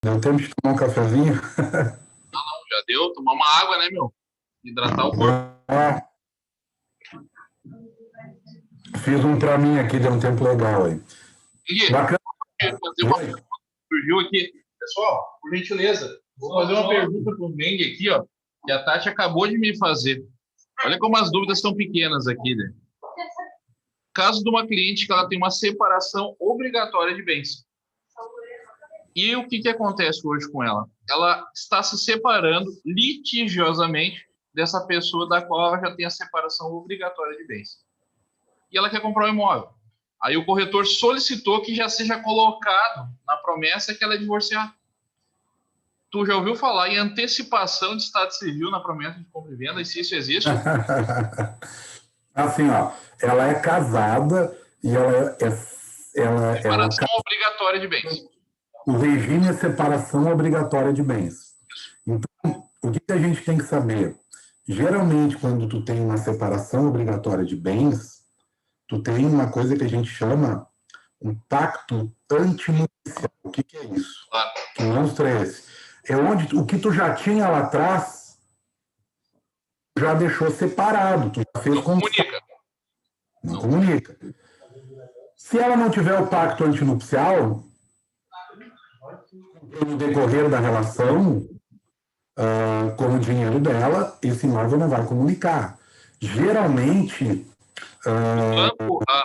Deu tempo de tomar um cafezinho? Já deu, tomar uma água, né, meu? Hidratar o corpo. Ah, fiz um pra mim aqui, deu um tempo legal aí. E Bacana. fazer uma Oi? pergunta que surgiu aqui. Pessoal, por gentileza, vou fazer uma pergunta pro Meng aqui, ó, que a Tati acabou de me fazer. Olha como as dúvidas são pequenas aqui, né? Caso de uma cliente que ela tem uma separação obrigatória de bens. E o que acontece hoje com ela? Ela está se separando litigiosamente dessa pessoa da qual ela já tem a separação obrigatória de bens. E ela quer comprar um imóvel. Aí o corretor solicitou que já seja colocado na promessa que ela é divorciada. Tu já ouviu falar em antecipação de estado civil na promessa de compra e venda? E se isso existe? Assim, ó, ela é casada e ela Separação obrigatória de bens. o regime é separação obrigatória de bens. Então, o que a gente tem que saber? Geralmente, quando tu tem uma separação obrigatória de bens, tu tem uma coisa que a gente chama um pacto antinupcial. O que é isso? Claro. Que monstro é esse? É onde o que tu já tinha lá atrás já deixou separado, tu já fez Não comunica. não comunica. Se ela não tiver o pacto antinupcial, no decorrer da relação, com o dinheiro dela, esse imóvel não vai comunicar. Geralmente,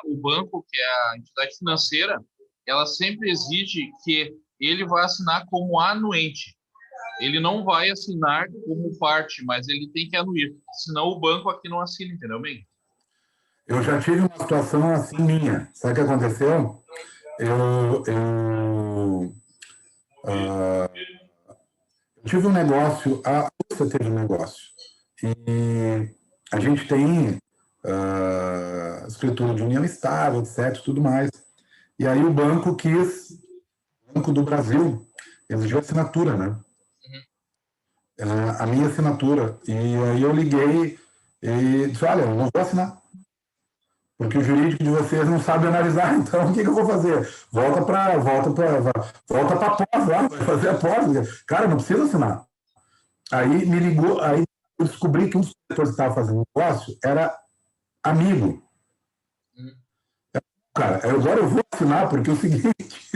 O banco, que é a entidade financeira, ela sempre exige que ele vai assinar como anuente. Ele não vai assinar como parte, mas ele tem que anuir. Senão o banco aqui não assina, entendeu, bem? eu já tive uma situação assim minha. Sabe o que aconteceu? Eu tive um negócio, a Rússia teve um negócio. E a gente tem escritura de união estável, etc, tudo mais. E aí o banco quis, o Banco do Brasil, exigiu assinatura, né? A minha assinatura. E aí eu liguei e disse, olha, eu não vou assinar. Porque o jurídico de vocês não sabe analisar, então o que eu vou fazer? Volta para pós lá, vai fazer a pós. Cara, não precisa assinar. Aí me ligou, aí eu descobri que um dos corretores que estava fazendo negócio era amigo. Cara, agora eu vou assinar porque é o seguinte,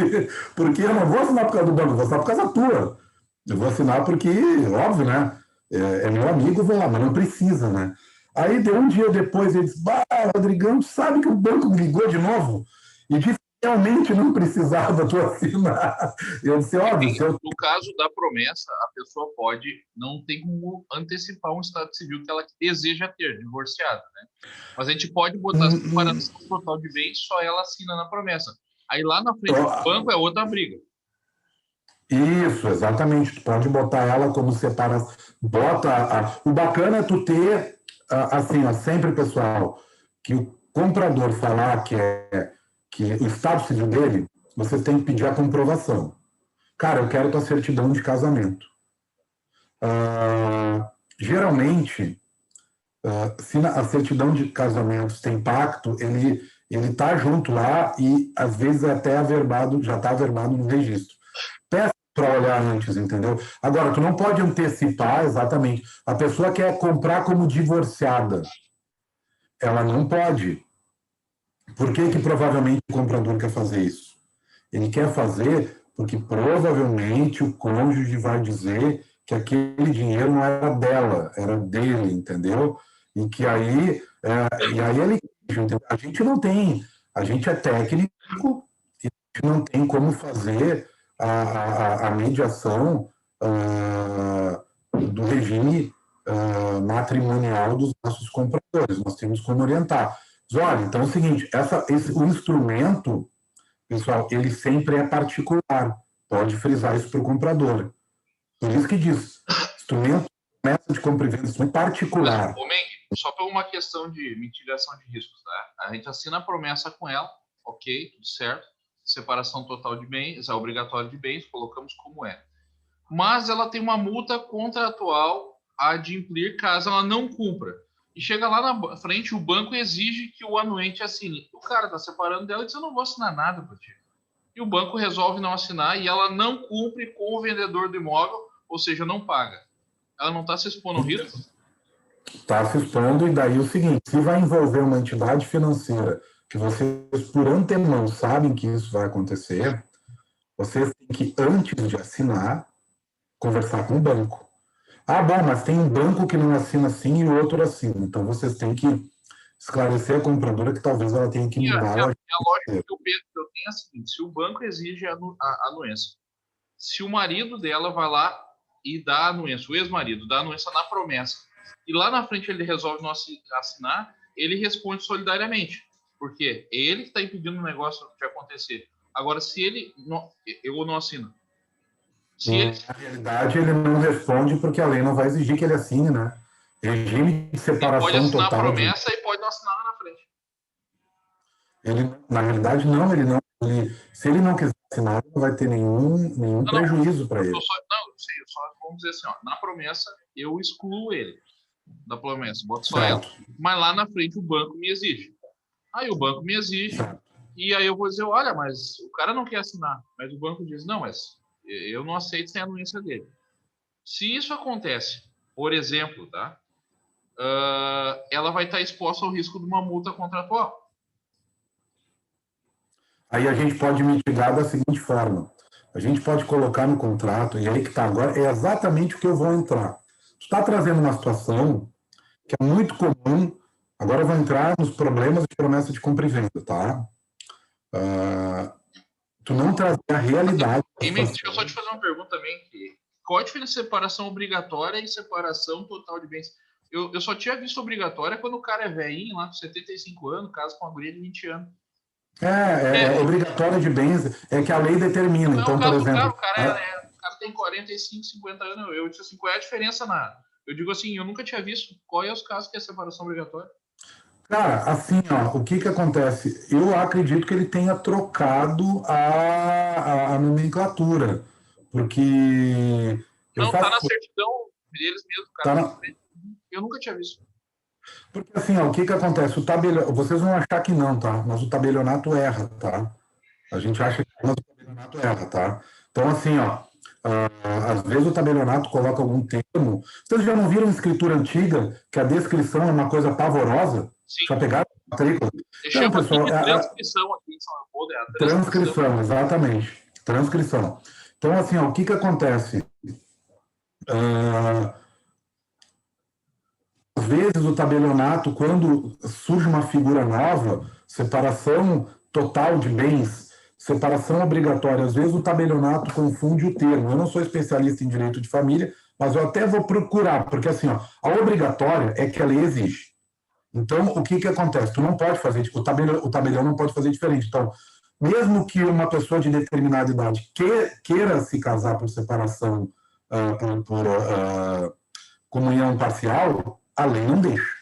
porque eu não vou assinar por causa do banco, eu vou assinar por causa tua. Eu vou assinar porque, óbvio, né? É meu amigo, eu vou lá, mas não precisa, né? Aí deu um dia depois, ele disse, bah, Rodrigão, sabe que o banco me ligou de novo e disse que realmente não precisava tu assinar. Eu disse, óbvio, se eu... No caso da promessa, a pessoa pode, não tem como antecipar um estado civil que ela deseja ter, divorciada, né? Mas a gente pode botar separação total de bens, só ela assina na promessa. Aí lá na frente do banco é outra briga. Isso, exatamente. Tu pode botar ela como separação. O bacana é tu ter, assim, ó, sempre, pessoal, que o comprador falar que o estado civil dele, você tem que pedir a comprovação. Cara, eu quero tua certidão de casamento. Geralmente, se a certidão de casamento tem pacto, ele tá junto lá e às vezes é até averbado, já está averbado no registro. Peça para olhar antes, entendeu? Agora, tu não pode antecipar exatamente. A pessoa quer comprar como divorciada. Ela não pode. Por que provavelmente o comprador quer fazer isso? Ele quer fazer porque provavelmente o cônjuge vai dizer que aquele dinheiro não era dela, era dele, entendeu? E que aí, e aí ele, a gente não tem, a gente é técnico e a gente não tem como fazer a mediação do regime matrimonial dos nossos compradores. Nós temos como orientar. Mas, olha, então é o seguinte, o instrumento, pessoal, ele sempre é particular. Pode frisar isso para o comprador. Por isso que diz, instrumento, meta de compra e venda, instrumento Mas, particular. Meng, só por uma questão de mitigação de riscos, tá? A gente assina a promessa com ela, ok, tudo certo. Separação total de bens, é obrigatório de bens, colocamos como é. Mas ela tem uma multa contratual a adimplir caso ela não cumpra. E chega lá na frente, o banco exige que o anuente assine. O cara tá separando dela e diz, eu não vou assinar nada para ti. e o banco resolve não assinar e ela não cumpre com o vendedor do imóvel, ou seja, não paga. Ela não está se expondo ao risco? Está se expondo, e daí o seguinte, se vai envolver uma entidade financeira que vocês por antemão sabem que isso vai acontecer, vocês têm que, antes de assinar, conversar com o banco. Ah, bom, mas tem um banco que não assina assim e o outro assina. Então vocês têm que esclarecer a compradora que talvez ela tenha que mudar. A lógica que eu tenho é a seguinte: se o banco exige a anuência, se o marido dela vai lá e dá a anuência, o ex-marido dá a anuência na promessa, e lá na frente ele resolve não assinar, ele responde solidariamente, porque ele que está impedindo o negócio de acontecer. Agora, se ele não, eu não assino. Na realidade, ele não responde porque a lei não vai exigir que ele assine, né? Regime de separação ele pode assinar total. A promessa e pode não assinar lá na frente. Na realidade, não, ele não. Se ele não quiser assinar, não vai ter nenhum prejuízo para ele. Vamos dizer assim, ó, na promessa eu excluo ele da promessa, boto só ela. Mas lá na frente o banco me exige. Aí o banco me exige, e aí eu vou dizer, olha, mas o cara não quer assinar. Mas o banco diz, não, mas eu não aceito sem a anuência dele. Se isso acontece, por exemplo, tá? Ela vai estar exposta ao risco de uma multa contratual. Aí a gente pode mitigar da seguinte forma. A gente pode colocar no contrato, e aí que está agora, é exatamente o que eu vou entrar. Tu está trazendo uma situação que é muito comum, agora eu vou entrar nos problemas de promessa de compra e venda, tá? Tu não trazer a realidade. Deixa eu só te fazer uma pergunta também. Qual a diferença de separação obrigatória e separação total de bens? Eu só tinha visto obrigatória quando o cara é velhinho, lá com 75 anos, casa com uma guria de 20 anos. Obrigatório de bens, é que a lei determina. Não, então, por exemplo... O cara tem 45, 50 anos. Eu disse assim, qual é a diferença Eu digo assim, eu nunca tinha visto. Qual é os casos que é separação obrigatória? Cara, assim, ó, o que acontece? Eu acredito que ele tenha trocado a nomenclatura, porque... Não, tá na certidão deles mesmo, cara. Eu nunca tinha visto. Porque assim, ó, o que acontece? Vocês vão achar que não, tá? Mas o tabelionato erra, tá? A gente acha que mas o tabelionato erra, tá? Então, assim, ó, às vezes o tabelionato coloca algum termo. Vocês já não viram escritura antiga que a descrição é uma coisa pavorosa? Sim. Já pegaram a matrícula? Não, pessoal, transcrição aqui em São Paulo, transcrição, exatamente. Transcrição. Então, assim, ó, o que acontece? Às vezes o tabelionato, quando surge uma figura nova, separação total de bens, separação obrigatória, às vezes o tabelionato confunde o termo. Eu não sou especialista em direito de família, mas eu até vou procurar, porque assim, ó, a obrigatória é que a lei exige. Então, o que acontece? Tu não pode fazer, o tabelião não pode fazer diferente. Então, mesmo que uma pessoa de determinada idade queira se casar por separação, por comunhão parcial, a lei não deixa.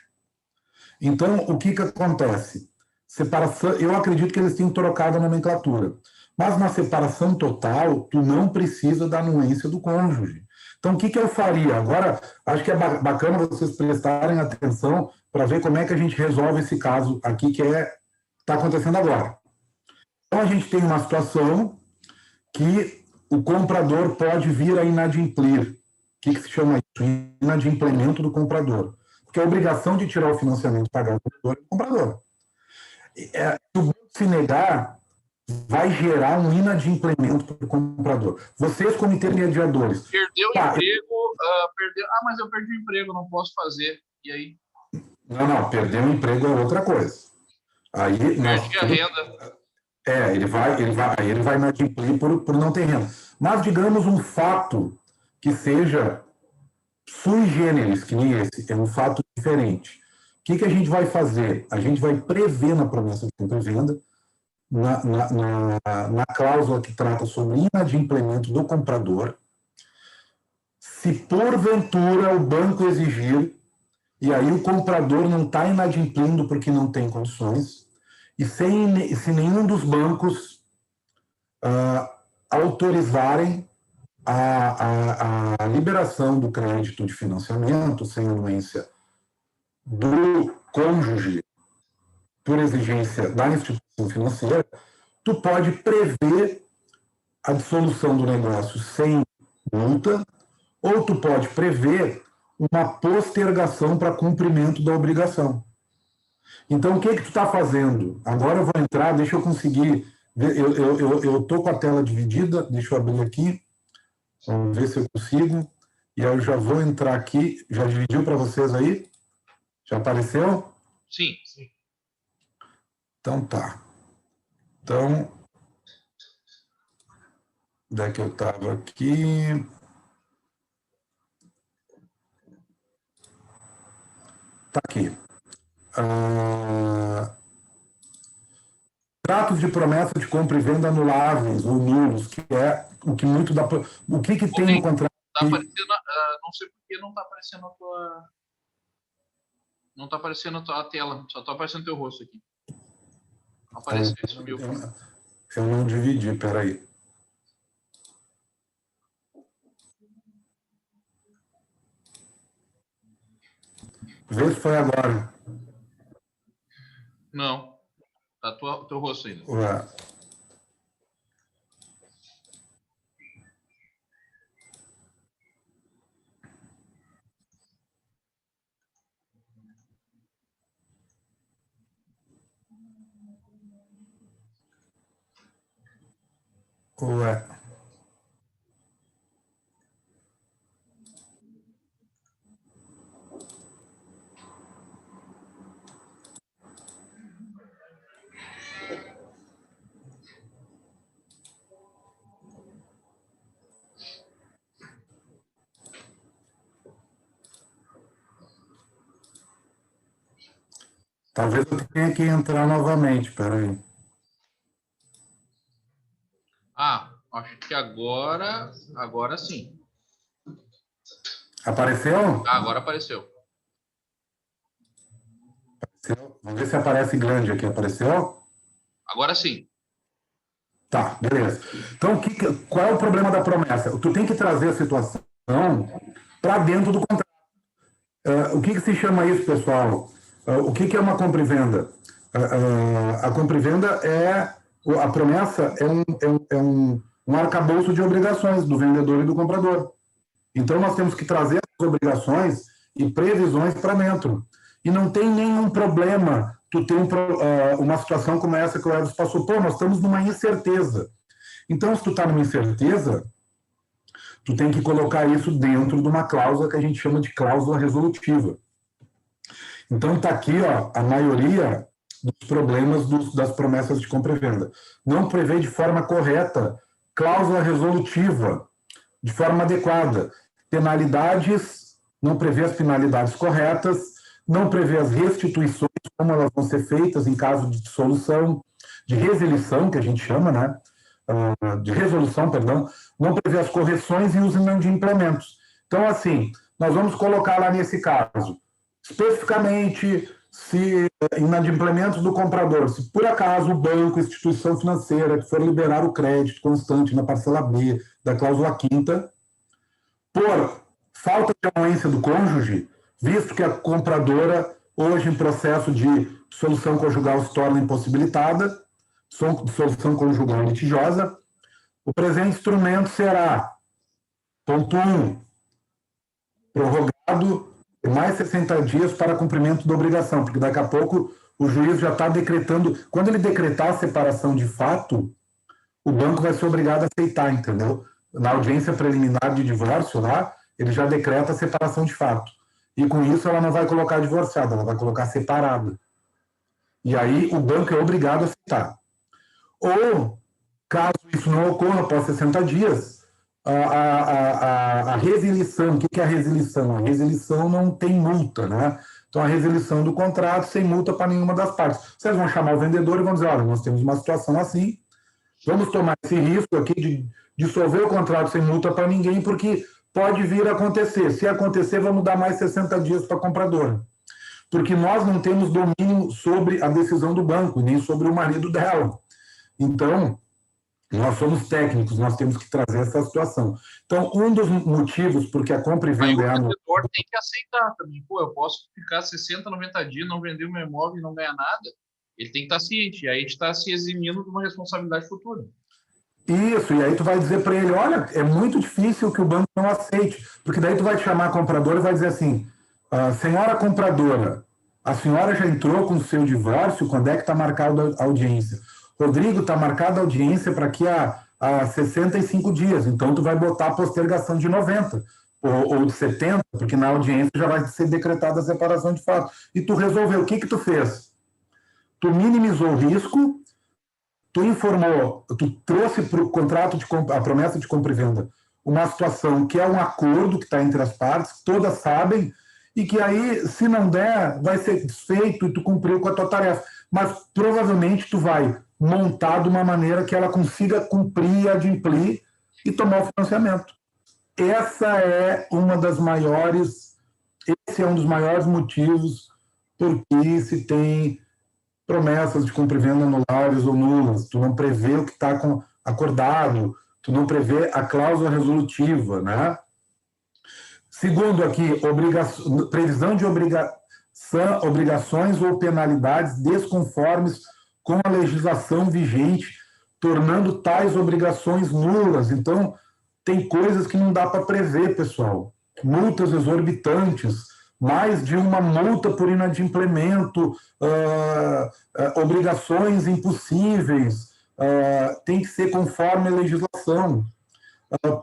Então, o que acontece? Separação, eu acredito que eles tenham trocado a nomenclatura. Mas na separação total, tu não precisa da anuência do cônjuge. Então, o que eu faria? Agora, acho que é bacana vocês prestarem atenção para ver como é que a gente resolve esse caso aqui que está acontecendo agora. Então, a gente tem uma situação que o comprador pode vir a inadimplir. O que se chama isso? Inadimplemento do comprador. Porque a obrigação de tirar o financiamento e pagar o comprador. Se o banco se negar, vai gerar um inadimplemento para o comprador. Vocês, como intermediadores... Perdeu o emprego, mas eu perdi o emprego, não posso fazer. E aí? Não, perder o emprego é outra coisa. Aí perdi a renda. Ele vai inadimplir por não ter renda. Mas, digamos, um fato que seja sui generis, que nem esse, é um fato diferente. O que a gente vai fazer? A gente vai prever na promessa de compra e venda, na cláusula que trata sobre inadimplemento do comprador, se porventura o banco exigir, e aí o comprador não está inadimplindo porque não tem condições, e se nenhum dos bancos autorizarem a liberação do crédito de financiamento sem anuência do cônjuge por exigência da instituição financeira, tu pode prever a dissolução do negócio sem multa, ou tu pode prever uma postergação para cumprimento da obrigação. Então, o que tu está fazendo? Agora eu vou entrar, deixa eu conseguir ver, eu estou com a tela dividida, deixa eu abrir aqui, vamos ver se eu consigo, e aí eu já vou entrar aqui, já dividiu para vocês aí? Já apareceu? Sim, sim. Então tá. Então, onde é que eu estava aqui? Tá aqui. Tratos de promessa de compra e venda anuláveis ou nulos, que é o que muito dá. O que tem no contrato? Tá aparecendo, não sei por que não está aparecendo a tua. Não está aparecendo a tua tela, só está aparecendo o teu rosto aqui. Não apareceu, subiu. Eu não dividi, peraí. Vê se foi agora. Não. Tá teu rosto ainda. Ué. Ué. Talvez eu tenha que entrar novamente, peraí. Acho que agora sim. Apareceu? Agora apareceu. Apareceu? Vamos ver se aparece grande aqui. Apareceu? Agora sim. Tá, beleza. Então, qual é o problema da promessa? Tu tem que trazer a situação para dentro do contrato. O que se chama isso, pessoal? O que é uma compra e venda? A compra e venda a promessa um arcabouço de obrigações do vendedor e do comprador. Então, nós temos que trazer as obrigações e previsões para dentro. E não tem nenhum problema tu ter uma situação como essa que o Edson passou. Pô, nós estamos numa incerteza. Então, se tu está numa incerteza, tu tem que colocar isso dentro de uma cláusula que a gente chama de cláusula resolutiva. Então, está aqui a maioria dos problemas das promessas de compra e venda. Não prevê de forma correta cláusula resolutiva, de forma adequada. Penalidades, não prevê as penalidades corretas, não prevê as restituições, como elas vão ser feitas em caso de dissolução, de resilição, que a gente chama, né? De resolução, perdão, não prevê as correções e os inadimplementos. Então, assim, nós vamos colocar lá nesse caso, especificamente, se inadimplementos do comprador, se por acaso o banco, instituição financeira, que for liberar o crédito constante na parcela B da cláusula quinta, por falta de anuência do cônjuge, visto que a compradora, hoje em processo de dissolução conjugal, se torna impossibilitada, dissolução conjugal litigiosa, o presente instrumento será, ponto 1, prorrogado mais 60 dias para cumprimento da obrigação, porque daqui a pouco o juiz já está decretando, quando ele decretar a separação de fato, o banco vai ser obrigado a aceitar, entendeu? Na audiência preliminar de divórcio lá, ele já decreta a separação de fato. E com isso ela não vai colocar divorciada, ela vai colocar separada. E aí o banco é obrigado a aceitar. Ou, caso isso não ocorra após 60 dias, a resilição, o que é a resilição? A resilição não tem multa, né? Então, a resilição do contrato sem multa para nenhuma das partes. Vocês vão chamar o vendedor e vão dizer, olha, nós temos uma situação assim, vamos tomar esse risco aqui de dissolver o contrato sem multa para ninguém, porque pode vir a acontecer. Se acontecer, vamos dar mais 60 dias para a compradora. Porque nós não temos domínio sobre a decisão do banco, nem sobre o marido dela. Então, nós somos técnicos, nós temos que trazer essa situação. Então, um dos motivos porque a compra e venda é anual... O vendedor tem que aceitar também. Pô, eu posso ficar 60, 90 dias, não vender o meu imóvel e não ganhar nada. Ele tem que estar ciente. E aí a gente está se eximindo de uma responsabilidade futura. Isso, e aí tu vai dizer para ele, olha, é muito difícil que o banco não aceite, porque daí tu vai te chamar a compradora e vai dizer assim, senhora compradora, a senhora já entrou com o seu divórcio, quando é que está marcada a audiência? Rodrigo, está marcada a audiência para aqui a 65 dias, então tu vai botar a postergação de 90 ou de 70, porque na audiência já vai ser decretada a separação de fato. E tu resolveu, o que que tu fez? Tu minimizou o risco, tu informou, tu trouxe para o contrato, a promessa de compra e venda, uma situação que é um acordo que está entre as partes, todas sabem, e que aí, se não der, vai ser desfeito e tu cumpriu com a tua tarefa. Mas provavelmente tu vai montar de uma maneira que ela consiga cumprir, adimplir e tomar o financiamento. Essa é uma das maiores, esse é um dos maiores motivos por que se tem promessas de compra e venda anulares ou nulas, tu não prevê o que está acordado, tu não prevê a cláusula resolutiva, né? Segundo aqui, previsão de obrigações ou penalidades desconformes com a legislação vigente, tornando tais obrigações nulas. Então, tem coisas que não dá para prever, pessoal. Multas exorbitantes, mais de uma multa por inadimplemento, obrigações impossíveis, tem que ser conforme a legislação.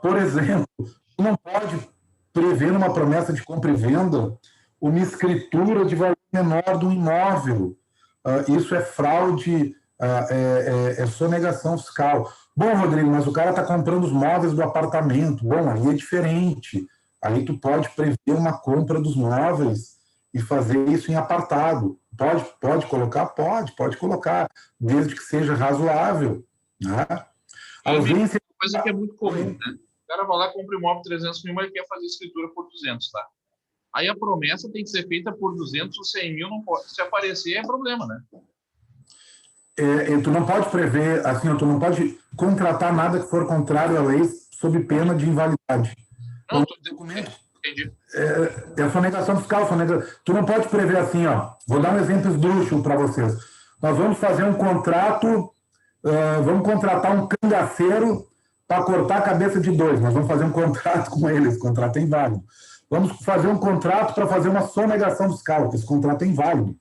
Por exemplo, não pode prever numa promessa de compra e venda uma escritura de valor menor do imóvel. Isso é fraude, é sonegação fiscal. Bom, Rodrigo, mas o cara está comprando os móveis do apartamento. Bom, aí é diferente. Aí tu pode prever uma compra dos móveis e fazer isso em apartado. Pode colocar? Pode colocar, desde que seja razoável. Né? Ausência... Uma coisa que é muito comum, né? O cara vai lá, compra um imóvel 300 mil, mas ele quer fazer escritura por 200, tá? Aí a promessa tem que ser feita por 200 ou 100 mil, não pode. Se aparecer, é problema, né? Tu não pode prever, assim, tu não pode contratar nada que for contrário à lei sob pena de invalidade. Não, documento. Entendi. É sonegação fiscal. Tu não pode prever assim, ó. Vou dar um exemplo esdrúxulo para vocês. Nós vamos fazer um contrato, vamos contratar um cangaceiro para cortar a cabeça de 2. Nós vamos fazer um contrato com ele, esse contrato é inválido. Vamos fazer um contrato para fazer uma sonegação fiscal, esse contrato é inválido.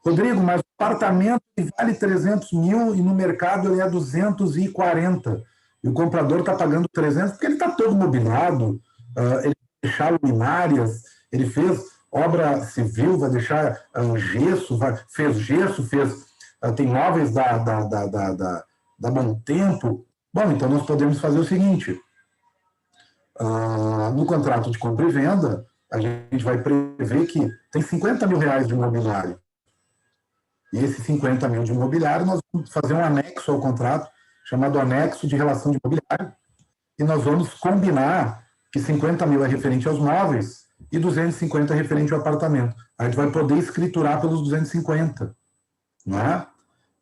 Rodrigo, mas o apartamento vale 300 mil e no mercado ele é 240. E o comprador está pagando 300 porque ele está todo mobiliado, ele vai deixar luminárias, ele fez obra civil, vai deixar gesso, fez gesso, tem móveis da Bom Tempo. Bom, então nós podemos fazer o seguinte, no contrato de compra e venda, a gente vai prever que tem 50 mil reais de imobiliário. E esses 50 mil de imobiliário, nós vamos fazer um anexo ao contrato, chamado anexo de relação de imobiliário, e nós vamos combinar que 50 mil é referente aos móveis e 250 é referente ao apartamento. A gente vai poder escriturar pelos 250, não é?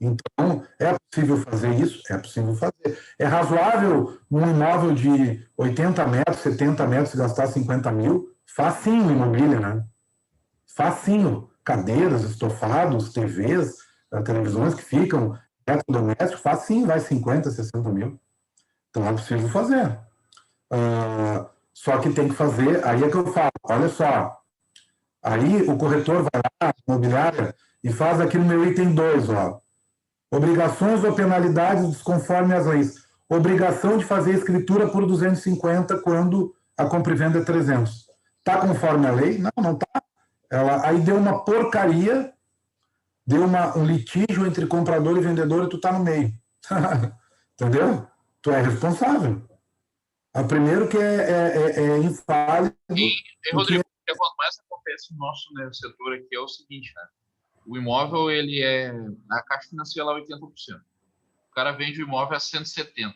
Então, é possível fazer isso? É possível fazer. É razoável um imóvel de 80 metros, 70 metros, gastar 50 mil? Facinho imobília, né? Facinho. Cadeiras, estofados, TVs, televisões que ficam eletrodomésticos, facinho, vai 50, 60 mil. Então é possível fazer. Só que tem que fazer, aí é que eu falo, olha só, aí o corretor vai lá, imobiliária, e faz aqui no meu item 2, ó. Obrigações ou penalidades desconforme as leis. Obrigação de fazer escritura por 250 quando a compra e venda é 300. Está conforme a lei? Não, não está. Aí deu uma porcaria, deu um litígio entre comprador e vendedor e tu está no meio. Entendeu? Tu é responsável. Primeiro que é inválido. E Rodrigo, o que mais acontece no nosso setor aqui é o seguinte, né? O imóvel, a Caixa financia lá 80%. O cara vende o imóvel a 170%.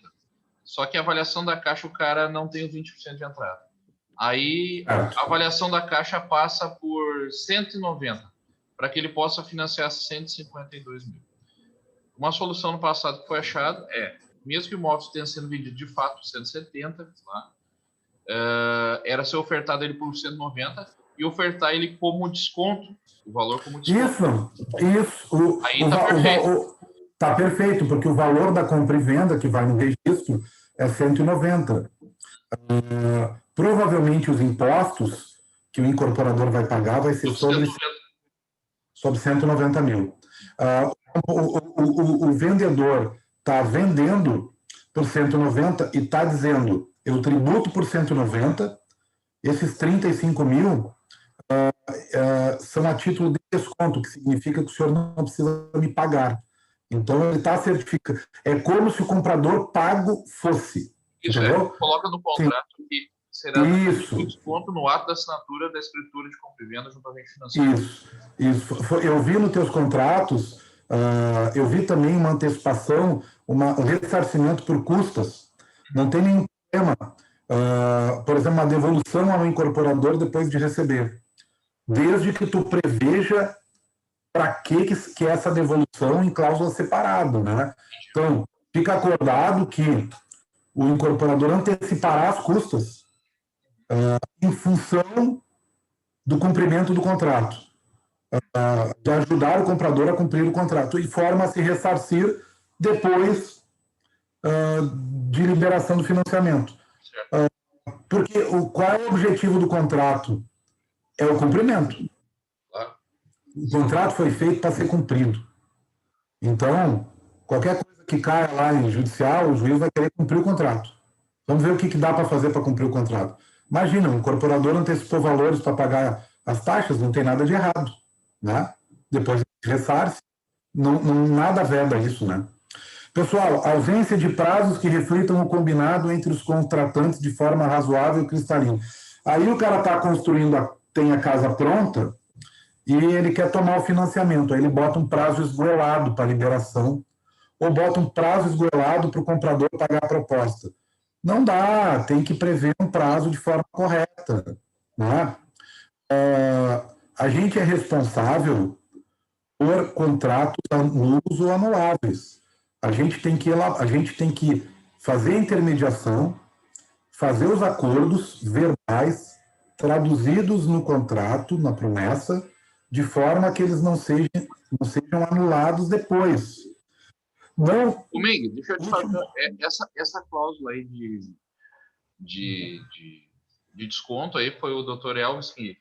Só que a avaliação da Caixa, o cara não tem os 20% de entrada. Aí a avaliação da Caixa passa por 190, para que ele possa financiar 152 mil. Uma solução no passado que foi achada mesmo que o imóvel tenha sido vendido de fato 170, era ser ofertado ele por 190 e ofertar ele como desconto, o valor como desconto. Isso. Aí tá perfeito. Tá perfeito, porque o valor da compra e venda que vai no registro é 190. Provavelmente os impostos que o incorporador vai pagar vai ser sobre 190 mil. O vendedor está vendendo por 190 e está dizendo, eu tributo por 190, esses 35 mil são a título de desconto, que significa que o senhor não precisa me pagar. Então, ele está certificado. É como se o comprador pago fosse. Isso, entendeu? Coloca no contrato Sim. que será Isso. um desconto no ato da assinatura da escritura de compra e venda junto ao agente financeiro. Isso. Eu vi nos teus contratos, eu vi também uma antecipação, um ressarcimento por custas. Não tem nenhum problema. Por exemplo, uma devolução ao incorporador depois de receber. Desde que tu preveja para que é essa devolução em cláusula separada, né? Então, fica acordado que o incorporador antecipará as custas em função do cumprimento do contrato, de ajudar o comprador a cumprir o contrato, e forma a se ressarcir depois de liberação do financiamento. Porque qual é o objetivo do contrato? É o cumprimento. O contrato foi feito para ser cumprido. Então, qualquer coisa que caia lá em judicial, o juiz vai querer cumprir o contrato. Vamos ver o que dá para fazer para cumprir o contrato. Imagina, um incorporador antecipou valores para pagar as taxas, não tem nada de errado, né? Depois ressarce, nada veda isso, né? Pessoal, ausência de prazos que reflitam o combinado entre os contratantes de forma razoável e cristalina. Aí o cara está construindo, tem a casa pronta, e ele quer tomar o financiamento, aí ele bota um prazo esgoelado para liberação, ou bota um prazo esgoelado para o comprador pagar a proposta. Não dá, tem que prever um prazo de forma correta, né? A gente é responsável por contratos nulos ou anuláveis. A gente tem que fazer a intermediação, fazer os acordos verbais traduzidos no contrato, na promessa, de forma que eles não sejam anulados depois. Não. Ming, deixa eu te falar, essa cláusula aí de desconto aí foi o Dr. Elvis que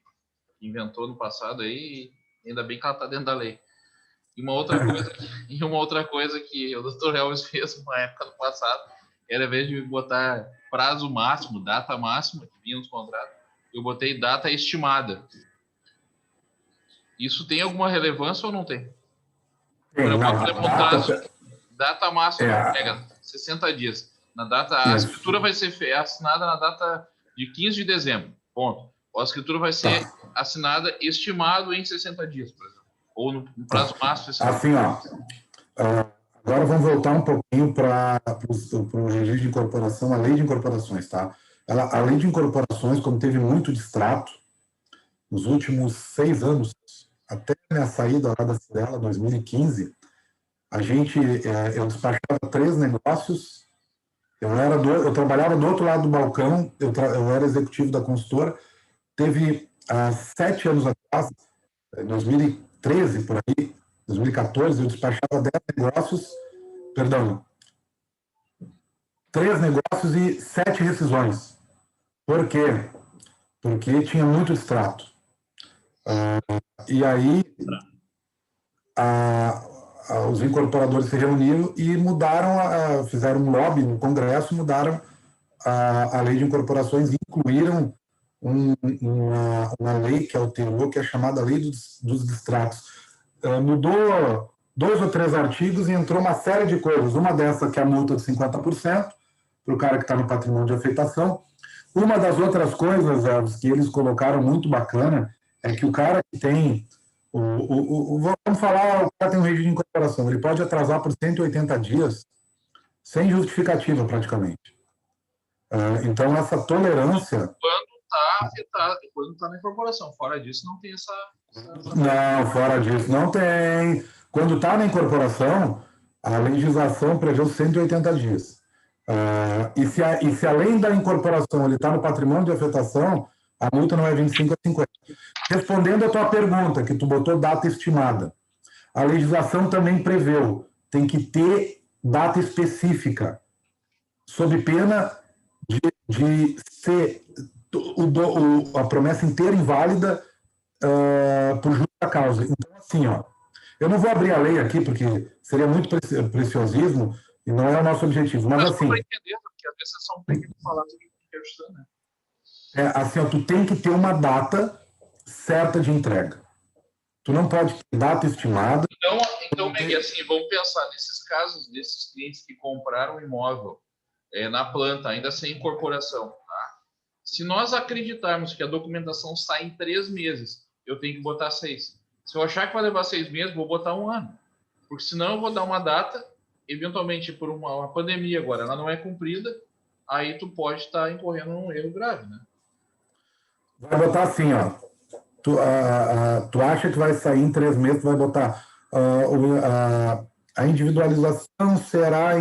inventou no passado aí, e ainda bem que ela está dentro da lei. E uma outra coisa que o Dr. Elvis fez na época do passado era, ao invés de botar prazo máximo, data máxima que vinha nos contratos, eu botei data estimada. Isso tem alguma relevância ou não tem? Data máxima, pega 60 dias. A escritura vai ser assinada na data de 15 de dezembro. Ponto. Ou a escritura vai ser assinada estimado em 60 dias, por exemplo. Ou no prazo máximo. Assim, agora vamos voltar um pouquinho para o regime de incorporação, a lei de incorporações, tá? A lei de incorporações, como teve muito distrato nos últimos 6 anos, até minha saída lá da Cirela, 2015, eu despachava 3 negócios, eu trabalhava do outro lado do balcão, eu era executivo da consultora, teve 7 anos atrás, em 2013, por aí, 2014, eu despachava 3 negócios e 7 rescisões. Por quê? Porque tinha muito extrato. E aí, os incorporadores se reuniram e mudaram, fizeram um lobby no Congresso, mudaram a lei de incorporações e incluíram uma lei que alterou, que é chamada Lei dos Distratos. Mudou 2 ou 3 artigos e entrou uma série de coisas. Uma dessas que é a multa de 50% para o cara que está no patrimônio de afetação. Uma das outras coisas que eles colocaram muito bacana é que o cara que tem vamos falar, o cara tem um regime de incorporação, ele pode atrasar por 180 dias sem justificativa, praticamente. Então, essa tolerância... Quando está na incorporação. Fora disso, não tem essa... Não, fora disso, não tem. Quando está na incorporação, a legislação prevê os 180 dias. E se além da incorporação ele está no patrimônio de afetação, a multa não é 25 a 50. Respondendo a tua pergunta, que tu botou data estimada, a legislação também preveu tem que ter data específica, sob pena de ser a promessa inteira inválida por justa causa. Então, assim, ó, eu não vou abrir a lei aqui, porque seria muito preciosismo, e não é o nosso objetivo. Mas assim... Para entender, porque às vezes são técnicos que falam sobre questão, né? Assim, ó, tu tem que ter uma data certa de entrega. Tu não pode ter data estimada. Então Meg, assim, vamos pensar nesses casos desses clientes que compraram um imóvel na planta, ainda sem incorporação, tá? Se nós acreditarmos que a documentação sai em 3 meses, eu tenho que botar 6. Se eu achar que vai levar 6 meses, vou botar 1 ano. Porque senão eu vou dar uma data, eventualmente por uma pandemia agora, ela não é cumprida, aí tu pode estar incorrendo num erro grave, né? Vai botar assim, ó. Tu acha que vai sair em 3 meses, tu vai botar a individualização será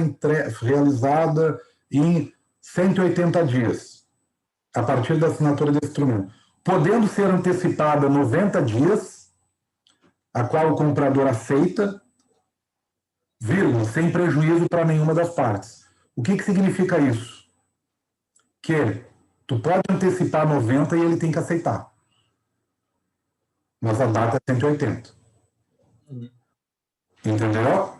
realizada em 180 dias, a partir da assinatura desse instrumento. Podendo ser antecipada 90 dias, a qual o comprador aceita, vírgula, sem prejuízo para nenhuma das partes. O que significa isso? Que tu pode antecipar 90 e ele tem que aceitar. Mas a data é 180. Entendeu?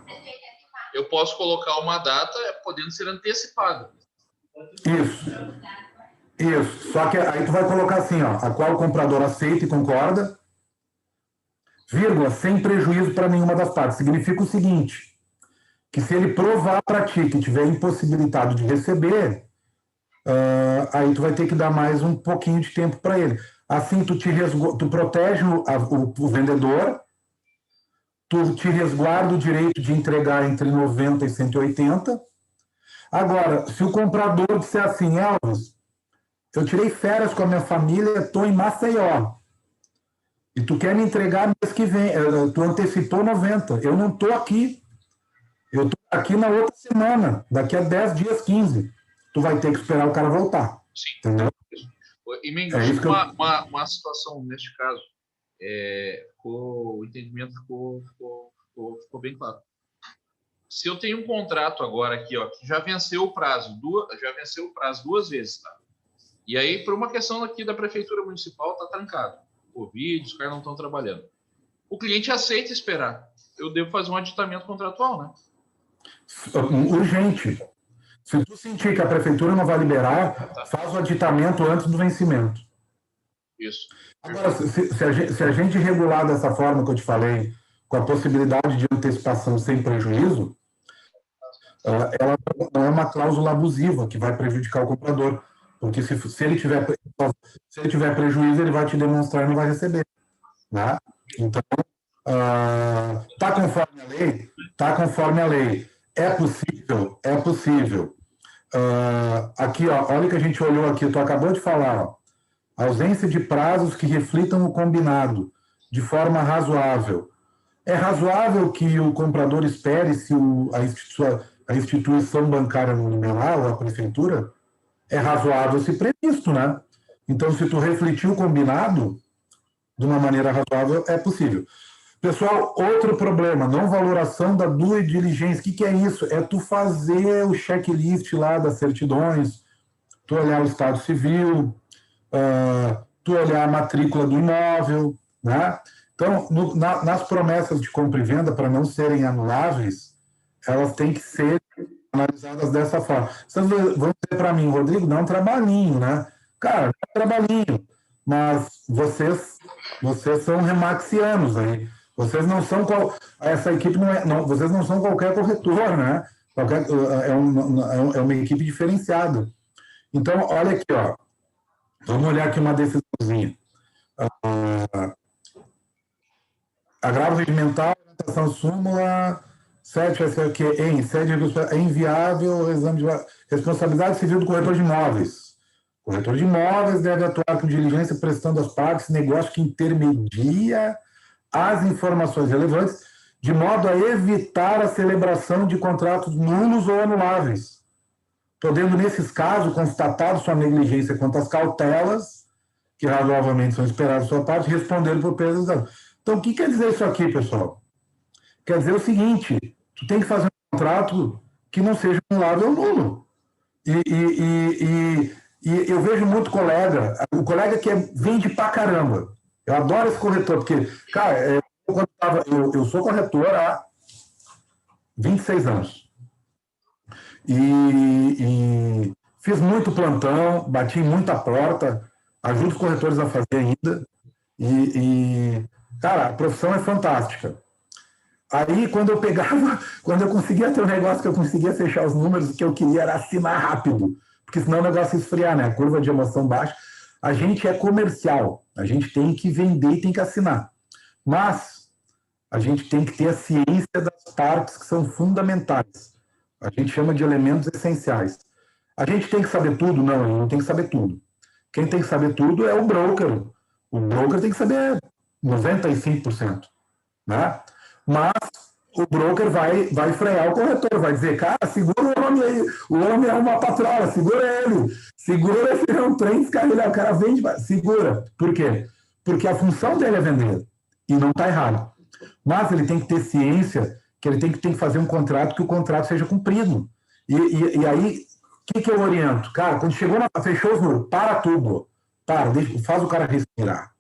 Eu posso colocar uma data podendo ser antecipada. Isso. Só que aí tu vai colocar assim, ó, a qual o comprador aceita e concorda, vírgula, sem prejuízo para nenhuma das partes. Significa o seguinte, que se ele provar para ti que tiver impossibilitado de receber, aí tu vai ter que dar mais um pouquinho de tempo para ele. Assim, tu protege o vendedor, tu te resguarda o direito de entregar entre 90 e 180. Agora, se o comprador disser assim, Elvis, eu tirei férias com a minha família, estou em Maceió, e tu quer me entregar mês que vem, tu antecipou 90, eu não estou aqui, eu estou aqui na outra semana, daqui a 10 dias, 15, tu vai ter que esperar o cara voltar. Sim. Entendeu? E me uma situação neste caso, o entendimento ficou bem claro. Se eu tenho um contrato agora aqui, ó, que já venceu o prazo 2 vezes, tá? E aí, por uma questão aqui da prefeitura municipal, tá trancado. Covid, os caras não estão trabalhando. O cliente aceita esperar. Eu devo fazer um aditamento contratual, né? Urgente. Se tu sentir que a prefeitura não vai liberar, faz o aditamento antes do vencimento. Isso. Agora, se a gente regular dessa forma que eu te falei, com a possibilidade de antecipação sem prejuízo, ela não é uma cláusula abusiva que vai prejudicar o comprador. Porque se ele tiver prejuízo, ele vai te demonstrar e não vai receber. Né? Então, está conforme a lei? Está conforme a lei. É possível? É possível. Aqui, ó, olha o que a gente olhou aqui, tu acabou de falar, ó, ausência de prazos que reflitam o combinado de forma razoável. É razoável que o comprador espere se a instituição bancária não liberar, ou a prefeitura? É razoável se previsto, né? Então, se tu refletir o combinado de uma maneira razoável, é possível. Pessoal, outro problema, não valoração da due diligência. O que é isso? É tu fazer o checklist lá das certidões, tu olhar o estado civil, tu olhar a matrícula do imóvel, né? Então, nas promessas de compra e venda, para não serem anuláveis, elas têm que ser analisadas dessa forma. Vocês vão dizer para mim, Rodrigo, dá um trabalhinho, né? Cara, dá um trabalhinho, mas vocês são remaxianos aí. Vocês não são essa equipe vocês não são qualquer corretor, né? É uma equipe diferenciada. Então, olha aqui, ó. Vamos olhar aqui uma decisãozinha. Agravo regimental, orientação súmula 7, em sede é inviável o exame de responsabilidade civil do corretor de imóveis. O corretor de imóveis deve atuar com diligência prestando às partes negócio que intermedia as informações relevantes, de modo a evitar a celebração de contratos nulos ou anuláveis, podendo, nesses casos, constatar sua negligência quanto às cautelas, que razoavelmente são esperadas da sua parte, responder por perda. Então, o que quer dizer isso aqui, pessoal? Quer dizer o seguinte, Tu tem que fazer um contrato que não seja anulado ou nulo. E eu vejo muito o colega que vende pra caramba. Eu adoro esse corretor, porque, cara, eu sou corretor há 26 anos. E fiz muito plantão, bati em muita porta, ajudo os corretores a fazer ainda. Cara, a profissão é fantástica. Aí, quando eu conseguia ter um negócio que eu conseguia fechar os números, o que eu queria era assinar rápido, porque senão o negócio ia esfriar, né? A curva de emoção baixa. A gente é comercial, a gente tem que vender e tem que assinar. Mas a gente tem que ter a ciência das partes que são fundamentais. A gente chama de elementos essenciais. A gente tem que saber tudo? Não, a gente não tem que saber tudo. Quem tem que saber tudo é o broker. O broker tem que saber 95%, né? Mas o broker vai frear o corretor, vai dizer, cara, segura o homem aí, o homem é uma patrola, segura ele, segura esse é um trem descarrilhado, o cara vende, segura. Por quê? Porque a função dele é vender, e não está errado. Mas ele tem que ter ciência que ele tem que fazer um contrato, que o contrato seja cumprido. E aí, o que eu oriento? Cara, quando fechou os números, para tudo, faz o cara respirar.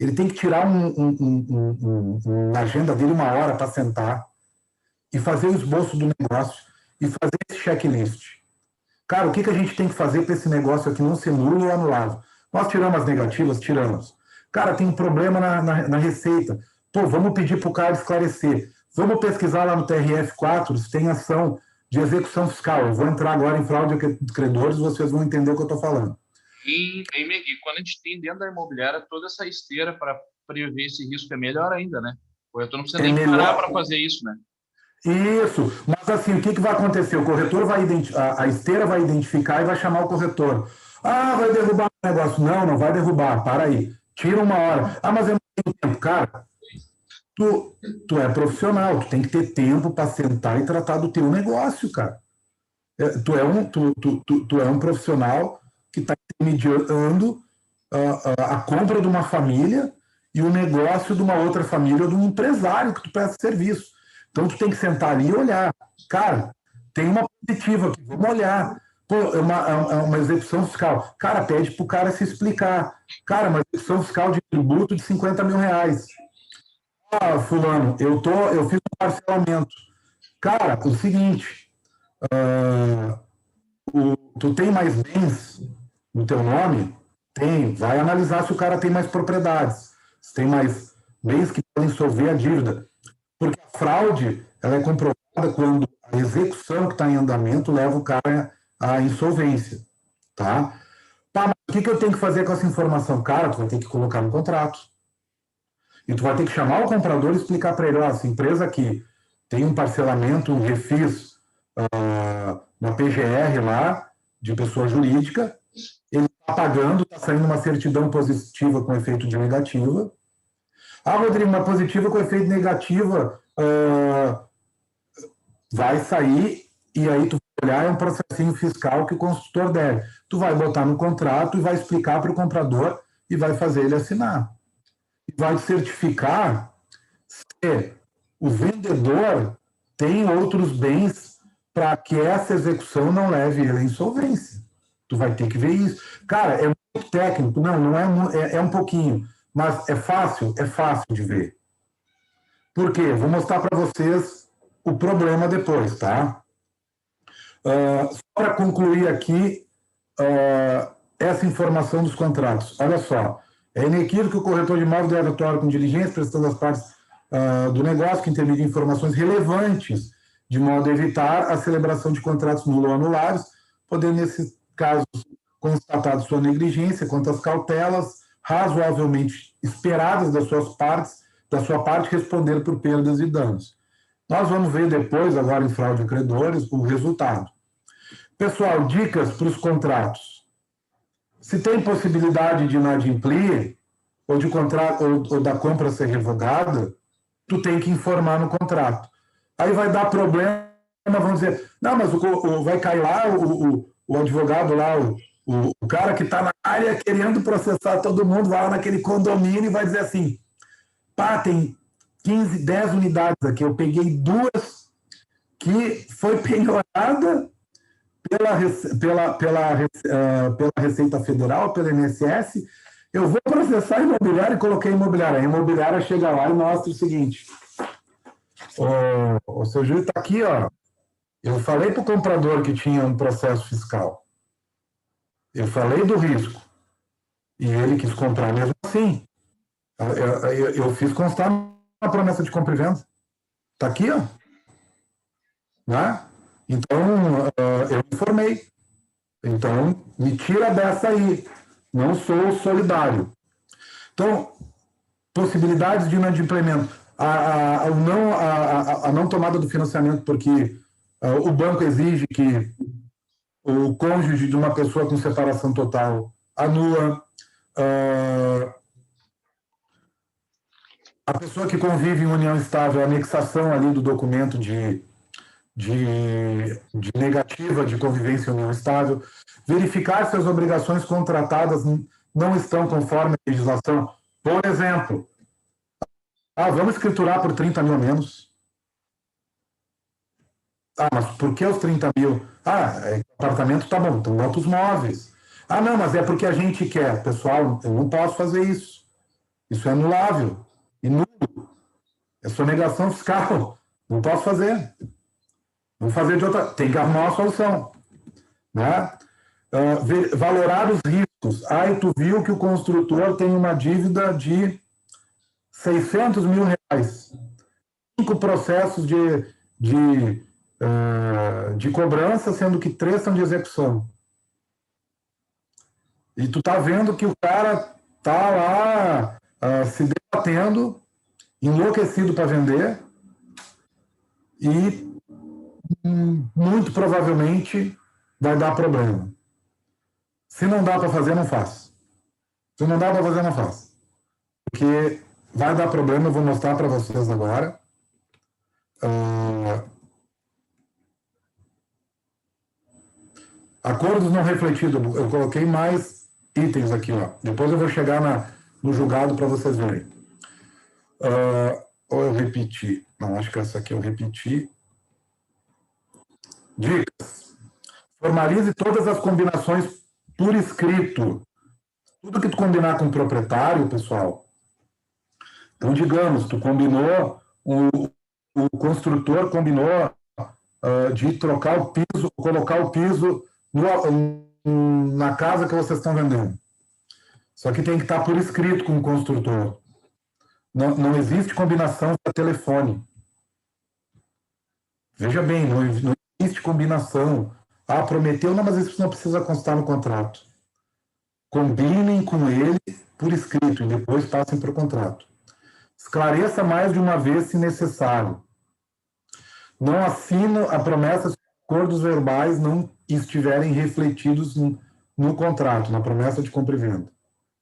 Ele tem que tirar na agenda dele 1 hora para sentar e fazer o esboço do negócio e fazer esse checklist. Cara, o que a gente tem que fazer para esse negócio aqui não ser nulo ou anulado? Nós tiramos as negativas? Tiramos. Cara, tem um problema na receita. Pô, vamos pedir para o cara esclarecer. Vamos pesquisar lá no TRF4 se tem ação de execução fiscal. Eu vou entrar agora em fraude de credores, vocês vão entender o que eu estou falando. E quando a gente tem dentro da imobiliária toda essa esteira para prever esse risco, é melhor ainda, né? O corretor não precisa nem parar para fazer isso, né? Isso, mas assim, o que vai acontecer? O corretor a esteira vai identificar e vai chamar o corretor. Ah, vai derrubar o negócio. Não vai derrubar, para aí. Tira 1 hora. Ah, mas eu não tenho tempo. Cara, tu é profissional, tu tem que ter tempo para sentar e tratar do teu negócio, cara. Tu é um profissional que está intermediando a compra de uma família e o negócio de uma outra família ou de um empresário que tu presta serviço. Então, tu tem que sentar ali e olhar. Cara, tem uma positiva aqui, vamos olhar. Pô, é uma execução fiscal. Cara, pede para o cara se explicar. Cara, uma execução fiscal de tributo de 50 mil reais. Ah, fulano, eu fiz um parcelamento. Cara, o seguinte, tu tem mais bens no teu nome? Tem. Vai analisar se o cara tem mais propriedades. Se tem mais bens que podem solver a dívida. Porque a fraude, ela é comprovada quando a execução que está em andamento leva o cara à insolvência, tá? Tá, mas o que eu tenho que fazer com essa informação? Cara, tu vai ter que colocar no contrato. E tu vai ter que chamar o comprador e explicar para ele, ó, essa empresa aqui tem um parcelamento, um refis, uma PGR lá, de pessoa jurídica, ele está pagando, está saindo uma certidão positiva com efeito de negativa. Ah, Rodrigo, uma positiva com efeito negativa vai sair e aí tu vai olhar, é um processinho fiscal que o consultor deve. Tu vai botar no contrato e vai explicar para o comprador e vai fazer ele assinar. E vai certificar se o vendedor tem outros bens para que essa execução não leve ele à insolvência. Tu vai ter que ver isso. Cara, é muito técnico. Não é um pouquinho. Mas é fácil de ver. Por quê? Vou mostrar para vocês o problema depois, tá? Só para concluir aqui essa informação dos contratos. Olha só, é inequívoco que o corretor de imóvel deve atuar com diligência, prestando as partes do negócio que intermediam informações relevantes, de modo a evitar a celebração de contratos nulos ou anulados, podendo, nesses casos, constatar sua negligência quanto às cautelas razoavelmente esperadas da sua parte, responder por perdas e danos. Nós vamos ver depois, agora em fraude a credores, o resultado. Pessoal, dicas para os contratos. Se tem possibilidade de inadimplir ou de contrato ou da compra ser revogada, tu tem que informar no contrato. Aí vai dar problema, vão dizer, não, mas vai cair lá o advogado lá, o cara que está na área querendo processar todo mundo, vai lá naquele condomínio e vai dizer assim, pá, tem 10 unidades aqui, eu peguei 2 que foi penhorada pela Receita Federal, pela INSS. Eu vou processar a imobiliária e coloquei imobiliária. A imobiliária chega lá e mostra o seguinte: o seu juiz está aqui, ó. Eu falei para o comprador que tinha um processo fiscal. Eu falei do risco. E ele quis comprar mesmo assim. Eu fiz constar na promessa de compra e venda. Está aqui, ó. Né? Então, eu informei. Então, me tira dessa aí. Não sou solidário. Então, possibilidades de inadimplemento. A não tomada do financiamento, porque o banco exige que o cônjuge de uma pessoa com separação total anula. A pessoa que convive em união estável, a anexação ali do documento de negativa de convivência em união estável, verificar se as obrigações contratadas não estão conforme a legislação. Por exemplo, vamos escriturar por 30 mil a menos. Mas por que os 30 mil? Apartamento tá bom, então bota os móveis. Não, mas é porque a gente quer. Pessoal, eu não posso fazer isso. Isso é anulável. E nulo. É sonegação fiscal. Não posso fazer. Vamos fazer de outra. Tem que arrumar uma solução. Né? Valorar os riscos. E tu viu que o construtor tem uma dívida de 600 mil reais. 5 processos de cobrança, sendo que 3 são de execução. E tu tá vendo que o cara tá lá se debatendo, enlouquecido para vender, e muito provavelmente vai dar problema. Se não dá para fazer, não faz. Se não dá para fazer, não faz. Porque vai dar problema, eu vou mostrar para vocês agora. Acordos não refletidos. Eu coloquei mais itens aqui, ó. Depois eu vou chegar no julgado para vocês verem. Ou eu repeti. Não, acho que essa aqui eu repeti. Dicas. Formalize todas as combinações por escrito. Tudo que tu combinar com o proprietário, pessoal. Então, digamos, tu combinou, o construtor combinou de trocar o piso, colocar o piso na casa que vocês estão vendendo. Só que tem que estar por escrito com o construtor. Não existe combinação via telefone. Veja bem, não existe combinação. Prometeu, não, mas isso não precisa constar no contrato. Combinem com ele por escrito e depois passem para o contrato. Esclareça mais de uma vez se necessário. Não assino a promessa se acordos verbais não estiverem refletidos no contrato, na promessa de compra e venda.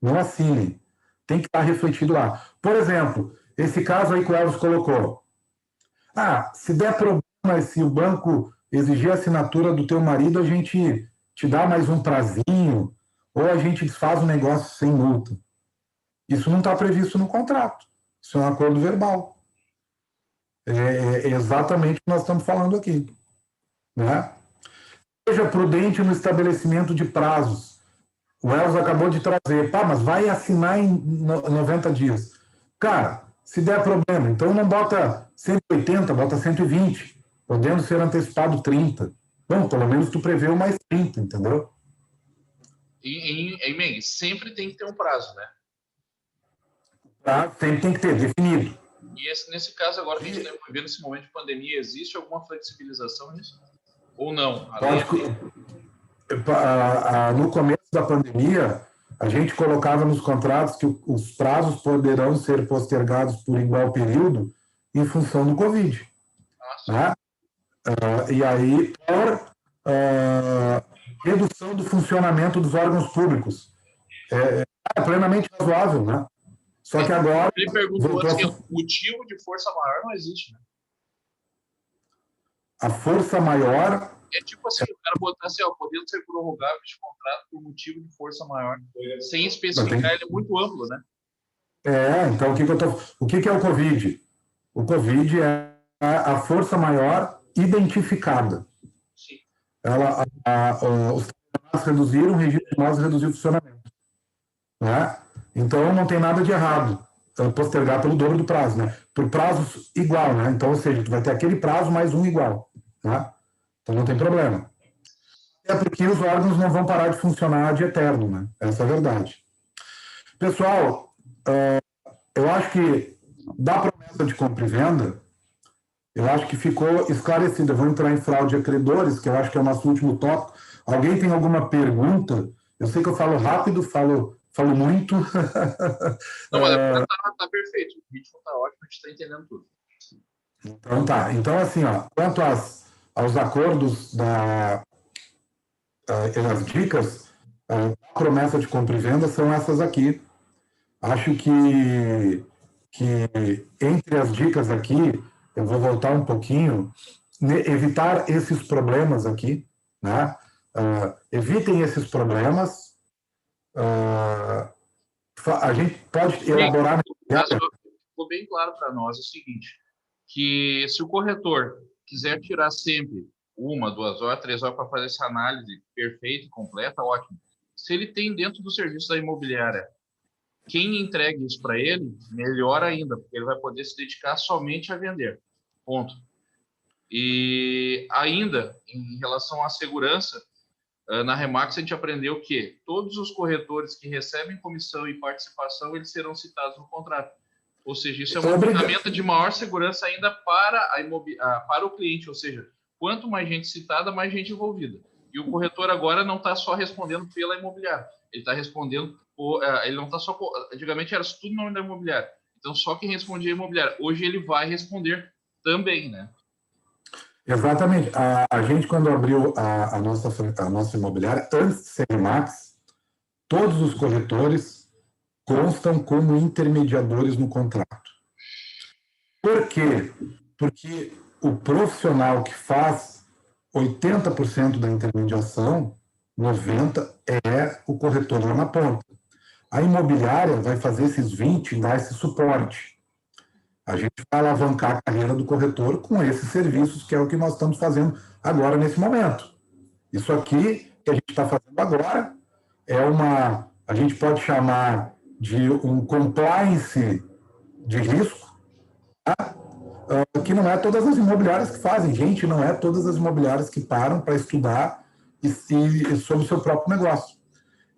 Não assinem. Tem que estar refletido lá. Por exemplo, esse caso aí que o Elvis colocou. Se der problema, se o banco exigir a assinatura do teu marido, a gente te dá mais um prazinho, ou a gente desfaz o negócio sem multa. Isso não está previsto no contrato. Isso é um acordo verbal. É exatamente o que nós estamos falando aqui. Né? Seja prudente no estabelecimento de prazos. O Elvis acabou de trazer. Mas vai assinar em 90 dias. Cara, se der problema, então não bota 180, bota 120. Podendo ser antecipado 30. Bom, pelo menos tu preveu mais 30, entendeu? Meng, sempre tem que ter um prazo, né? Sempre tem que ter, definido. E nesse caso, agora que a gente está vivendo esse momento de pandemia, existe alguma flexibilização nisso? Ou não? No começo da pandemia, a gente colocava nos contratos que os prazos poderão ser postergados por igual período em função do Covid. Né? E aí, por redução do funcionamento dos órgãos públicos. É plenamente razoável, né? Só que agora... Ele perguntou antes que o motivo de força maior não existe, né? A força maior... É tipo assim, o cara botar assim, podendo ser prorrogável de contrato por motivo de força maior. Sem especificar, ele é muito amplo, né? Então o que é o Covid? O Covid é a força maior identificada. Sim. Os tribunais reduziram, o regime de imóveis reduziu o funcionamento. Né? Então, não tem nada de errado postergar pelo dobro do prazo, né? Por prazos igual, né? Então, ou seja, tu vai ter aquele prazo mais um igual, né? Então, não tem problema. É porque os órgãos não vão parar de funcionar de eterno, né? Essa é a verdade. Pessoal, eu acho que da promessa de compra e venda, eu acho que ficou esclarecido. Eu vou entrar em fraude de acreedores, que eu acho que é o nosso último tópico. Alguém tem alguma pergunta? Eu sei que eu falo rápido, falo muito. Não, mas tá perfeito. O ritmo tá ótimo, a gente está entendendo tudo. Então tá. Então, assim, ó, quanto aos acordos as dicas, a promessa de compra e venda são essas aqui. Acho que entre as dicas aqui, eu vou voltar um pouquinho, evitar esses problemas aqui, né? Evitem esses problemas. A gente pode elaborar... Ficou bem claro para nós o seguinte, que se o corretor quiser tirar sempre 1, 2 horas, 3 horas para fazer essa análise perfeita e completa, ótimo. Se ele tem dentro do serviço da imobiliária quem entregue isso para ele, melhor ainda, porque ele vai poder se dedicar somente a vender. Ponto. E ainda, em relação à segurança, na Remax a gente aprendeu que todos os corretores que recebem comissão e participação, eles serão citados no contrato. Ou seja, isso é uma ferramenta de maior segurança ainda para o cliente. Ou seja, quanto mais gente citada, mais gente envolvida. E o corretor agora não está só respondendo pela imobiliária. Ele está respondendo... ele não está só... Antigamente era tudo no nome da imobiliária. Então, só quem respondia a imobiliária. Hoje ele vai responder também, né? Exatamente. A gente, quando abriu a nossa imobiliária, antes de ser Remax, todos os corretores constam como intermediadores no contrato. Por quê? Porque o profissional que faz 80% da intermediação, 90% é o corretor lá na ponta. A imobiliária vai fazer esses 20%, dar esse suporte. A gente vai alavancar a carreira do corretor com esses serviços, que é o que nós estamos fazendo agora, nesse momento. Isso aqui que a gente está fazendo agora a gente pode chamar de um compliance de risco, tá? Que não é todas as imobiliárias que fazem. Gente, não é todas as imobiliárias que param para estudar sobre o seu próprio negócio.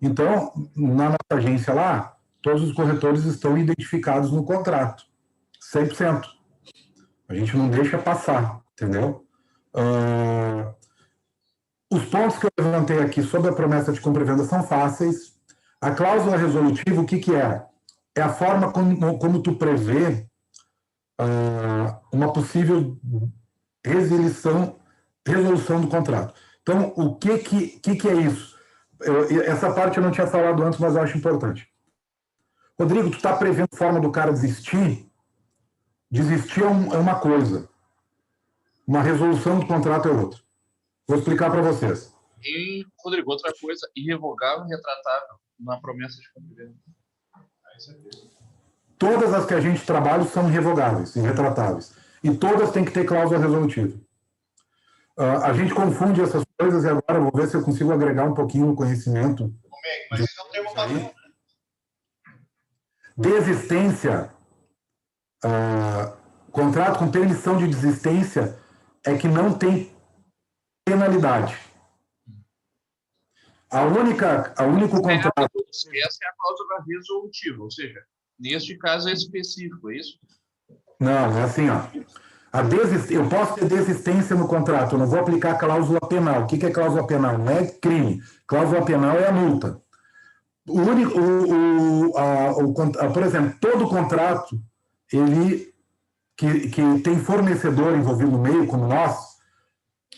Então, na nossa agência lá, todos os corretores estão identificados no contrato. 100%. A gente não deixa passar, entendeu? Os pontos que eu levantei aqui sobre a promessa de compra e venda são fáceis. A cláusula resolutiva, o que é? É a forma como tu prevê uma possível resolução do contrato. Então, o que é isso? Essa parte eu não tinha falado antes, mas eu acho importante. Rodrigo, tu está prevendo a forma do cara desistir? Desistir é uma coisa. Uma resolução do contrato é outra. Vou explicar para vocês. E, Rodrigo, outra coisa, irrevogável e retratável na promessa de compra e venda. Todas as que a gente trabalha são irrevogáveis, irretratáveis. E todas têm que ter cláusula resolutiva. A gente confunde essas coisas e agora eu vou ver se eu consigo agregar um pouquinho no conhecimento. Mas isso é um termo padrão, né? Desistência, contrato com permissão de desistência é que não tem penalidade. O único contrato... Essa é a cláusula resolutiva, ou seja, neste caso é específico, é isso? Não, é assim, ó. Eu posso ter desistência no contrato, eu não vou aplicar a cláusula penal. O que é cláusula penal? Não é crime. Cláusula penal é a multa. Por exemplo, todo contrato que tem fornecedor envolvido no meio, como nós,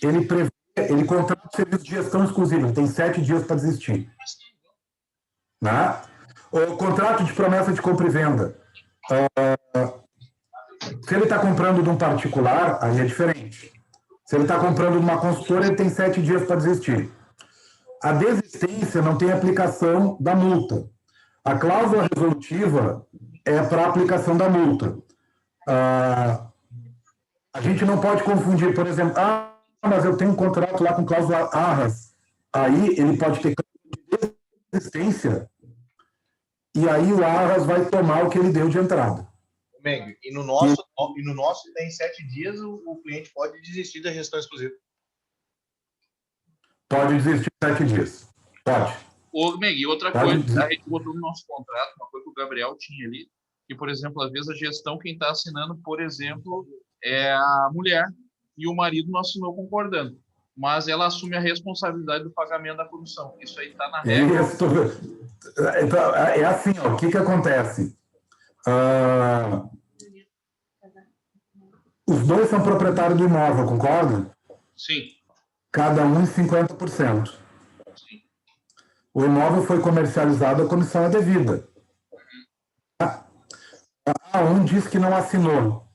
ele contrata o serviço de gestão exclusiva, ele tem 7 dias para desistir. Né? O contrato de promessa de compra e venda. Se ele está comprando de um particular, aí é diferente. Se ele está comprando de uma consultora, ele tem 7 dias para desistir. A desistência não tem aplicação da multa. A cláusula resolutiva é para a aplicação da multa. A gente não pode confundir, por exemplo, mas eu tenho um contrato lá com cláusula arras. Aí ele pode ter resistência e aí o arras vai tomar o que ele deu de entrada. Meng, e no nosso tem 7 dias, o cliente pode desistir da gestão exclusiva. Pode desistir em 7 dias. Pode. Ô, Meg, e outra coisa, a gente botou no nosso contrato, uma coisa que o Gabriel tinha ali, que, por exemplo, às vezes a gestão, quem está assinando, por exemplo, é a mulher, e o marido não assinou concordando, mas ela assume a responsabilidade do pagamento da comissão. Isso aí está na regra. É assim, ó, o que acontece? Os dois são proprietários do imóvel, concorda? Sim. Cada um em 50%. Sim. O imóvel foi comercializado, a comissão é devida. Um diz que não assinou,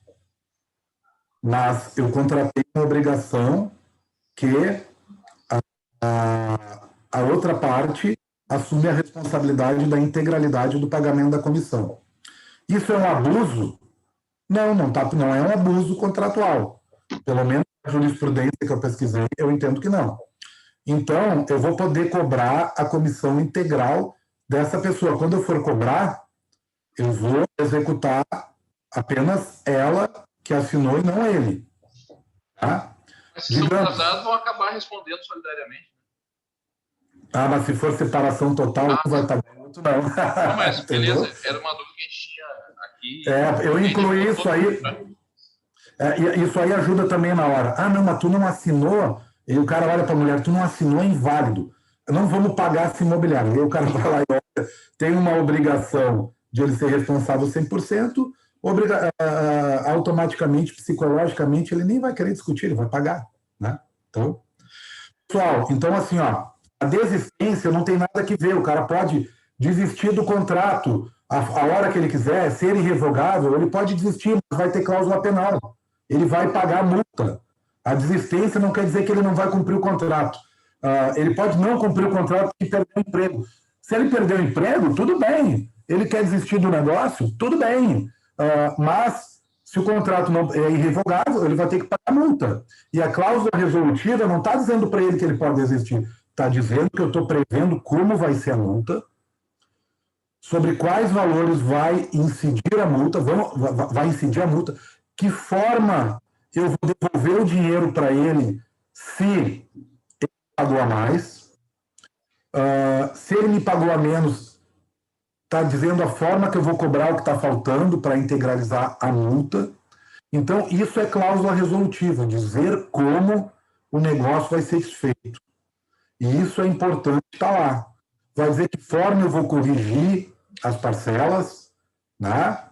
mas eu contratei uma obrigação que a outra parte assume a responsabilidade da integralidade do pagamento da comissão. Isso é um abuso? Não é um abuso contratual. Pelo menos a jurisprudência que eu pesquisei, eu entendo que não. Então, eu vou poder cobrar a comissão integral dessa pessoa. Quando eu for cobrar, eu vou executar apenas ela que assinou e não ele. Tá? Mas se são casados, vão acabar respondendo solidariamente. Mas se for separação total, não vai estar muito, não. Não, mas beleza, era uma dúvida que a gente tinha aqui. Eu incluí isso aí. Isso aí ajuda também na hora. Não, mas tu não assinou. E o cara olha para a mulher, tu não assinou, é inválido. Não vamos pagar esse imobiliário. E o cara vai lá e tem uma obrigação de ele ser responsável 100%, automaticamente, psicologicamente, ele nem vai querer discutir, ele vai pagar. Né? Então, pessoal, assim, ó, a desistência não tem nada que ver. O cara pode desistir do contrato a hora que ele quiser, ser irrevogável, ele pode desistir, mas vai ter cláusula penal. Ele vai pagar a multa. A desistência não quer dizer que ele não vai cumprir o contrato. Ele pode não cumprir o contrato e perder o emprego. Se ele perder o emprego, tudo bem. Ele quer desistir do negócio, tudo bem. Mas, se o contrato não é irrevogável, ele vai ter que pagar a multa. E a cláusula resolutiva não está dizendo para ele que ele pode desistir. Está dizendo que eu estou prevendo como vai ser a multa, sobre quais valores vai incidir a multa, vai incidir a multa, que forma eu vou devolver o dinheiro para ele se ele pagou a mais. Se ele me pagou a menos, está dizendo a forma que eu vou cobrar o que está faltando para integralizar a multa. Então, isso é cláusula resolutiva, dizer como o negócio vai ser desfeito. E isso é importante estar lá. Vai dizer que forma eu vou corrigir as parcelas, né?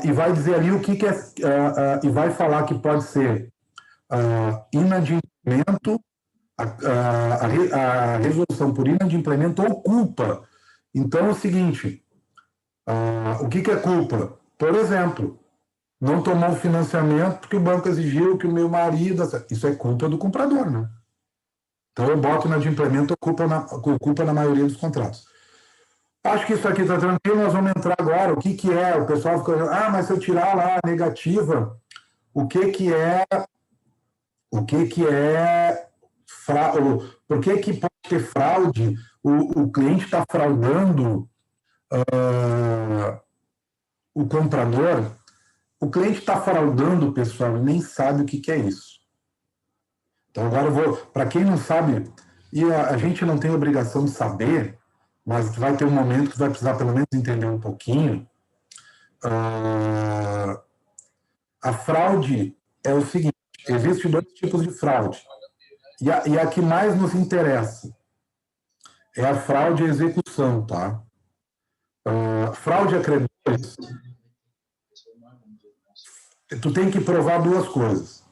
E vai dizer ali o que é, e vai falar que pode ser inadimplemento, a resolução por inadimplemento ou culpa. Então, é o seguinte, o que é culpa? Por exemplo, não tomou o financiamento porque o banco exigiu que o meu marido... Isso é culpa do comprador, né? Então, eu boto inadimplemento ou culpa na maioria dos contratos. Acho que isso aqui está tranquilo, nós vamos entrar agora. O que é? O pessoal fica olhando, mas se eu tirar lá a negativa, o que é por que pode ter fraude? O cliente está fraudando o comprador. O cliente está fraudando, pessoal, e nem sabe o que é isso. Então, agora eu vou... Para quem não sabe, e a gente não tem obrigação de saber, mas vai ter um momento que vai precisar pelo menos entender um pouquinho. A fraude é o seguinte, existem 2 tipos de fraude. E a que mais nos interessa é a fraude à execução, tá? Fraude a credores, tu tem que provar 2 coisas.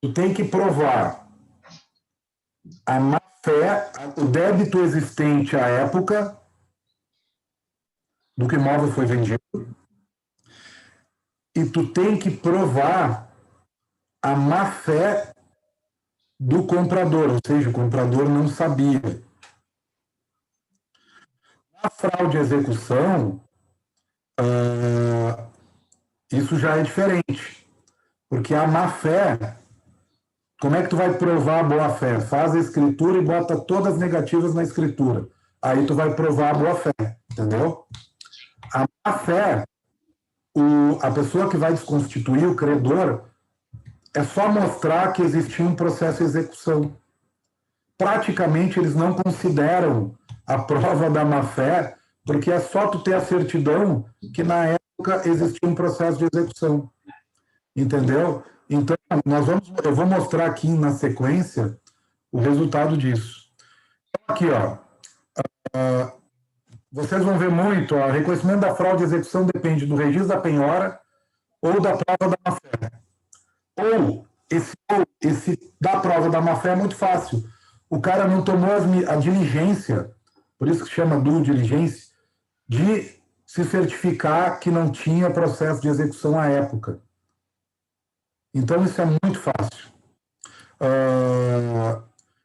Tu tem que provar a má-fé, o débito existente à época do que o imóvel foi vendido, e tu tem que provar a má-fé do comprador, ou seja, o comprador não sabia. Na fraude à execução, Isso já é diferente, porque a má-fé, como é que tu vai provar a boa-fé? Faz a escritura e bota todas as negativas na escritura. Aí tu vai provar a boa-fé, entendeu? A má-fé, a pessoa que vai desconstituir, o credor, é só mostrar que existia um processo de execução. Praticamente eles não consideram a prova da má-fé, porque é só tu ter a certidão que na época existia um processo de execução. Entendeu? Então, eu vou mostrar aqui na sequência o resultado disso. Aqui, ó. Vocês vão ver muito, ó, reconhecimento da fraude e execução depende do registro da penhora ou da prova da má-fé. Ou esse da prova da má-fé é muito fácil. O cara não tomou a diligência, por isso que chama due diligência, de se certificar que não tinha processo de execução à época. Então, isso é muito fácil.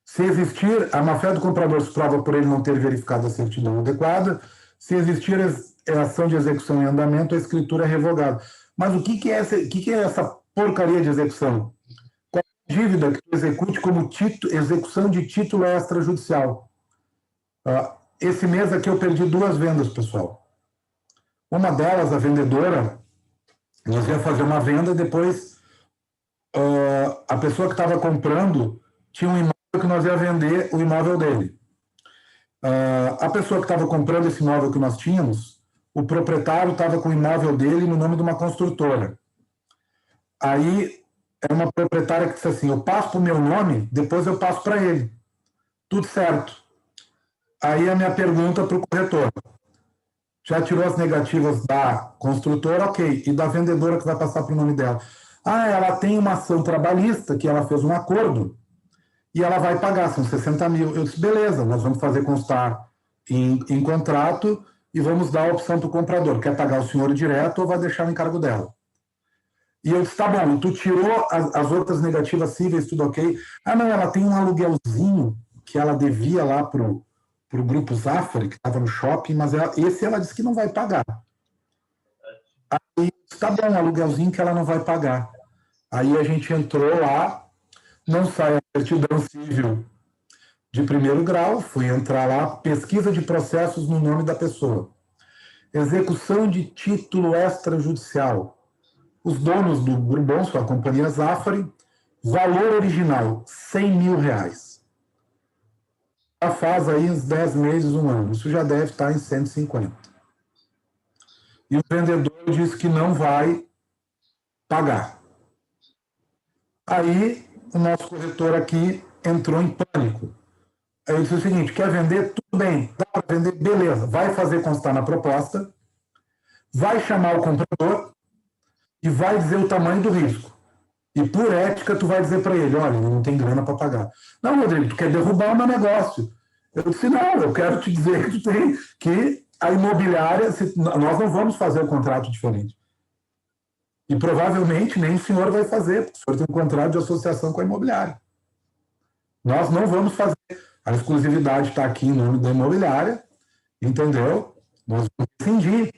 Se existir, a má-fé do comprador se prova por ele não ter verificado a certidão adequada. Se existir ação de execução em andamento, a escritura é revogada. Mas o que é essa porcaria de execução? Qual é a dívida que tu execute como execução de título extrajudicial? Esse mês aqui eu perdi 2 vendas, pessoal. Uma delas, a vendedora, nós ia fazer uma venda, depois a pessoa que estava comprando tinha um imóvel que nós ia vender o imóvel dele. A pessoa que estava comprando esse imóvel que nós tínhamos, o proprietário estava com o imóvel dele no nome de uma construtora. Aí, era uma proprietária que disse assim, eu passo para o meu nome, depois eu passo para ele. Tudo certo. Aí a minha pergunta para o corretor. Já tirou as negativas da construtora? Ok. E da vendedora que vai passar para o nome dela? Ela tem uma ação trabalhista que ela fez um acordo e ela vai pagar, são 60 mil. Eu disse, beleza, nós vamos fazer constar em contrato e vamos dar a opção para o comprador. Quer pagar o senhor direto ou vai deixar no encargo dela? E eu disse, tá bom, tu tirou as outras negativas cíveis, tudo ok? Não, ela tem um aluguelzinho que ela devia lá pro Grupo Zafari, que estava no shopping, mas esse ela disse que não vai pagar. Aí, tá bom, um aluguelzinho que ela não vai pagar. Aí a gente entrou lá, não sai a certidão civil de primeiro grau, fui entrar lá, pesquisa de processos no nome da pessoa. Execução de título extrajudicial. Os donos do Bourbon, sua companhia Zafari, valor original, 100 mil reais. Já faz aí uns 10 meses, 1 ano. Isso já deve estar em 150. E o vendedor disse que não vai pagar. Aí, o nosso corretor aqui entrou em pânico. Aí ele disse o seguinte, quer vender? Tudo bem, dá para vender? Beleza. Vai fazer constar na proposta, vai chamar o comprador e vai dizer o tamanho do risco. E por ética, tu vai dizer para ele, olha, não tem grana para pagar. Não, Rodrigo, tu quer derrubar o meu negócio. Eu disse, não, eu quero te dizer que a imobiliária, nós não vamos fazer o contrato diferente. E provavelmente nem o senhor vai fazer, porque o senhor tem um contrato de associação com a imobiliária. Nós não vamos fazer. A exclusividade está aqui em nome da imobiliária, entendeu? Nós vamos rescindir.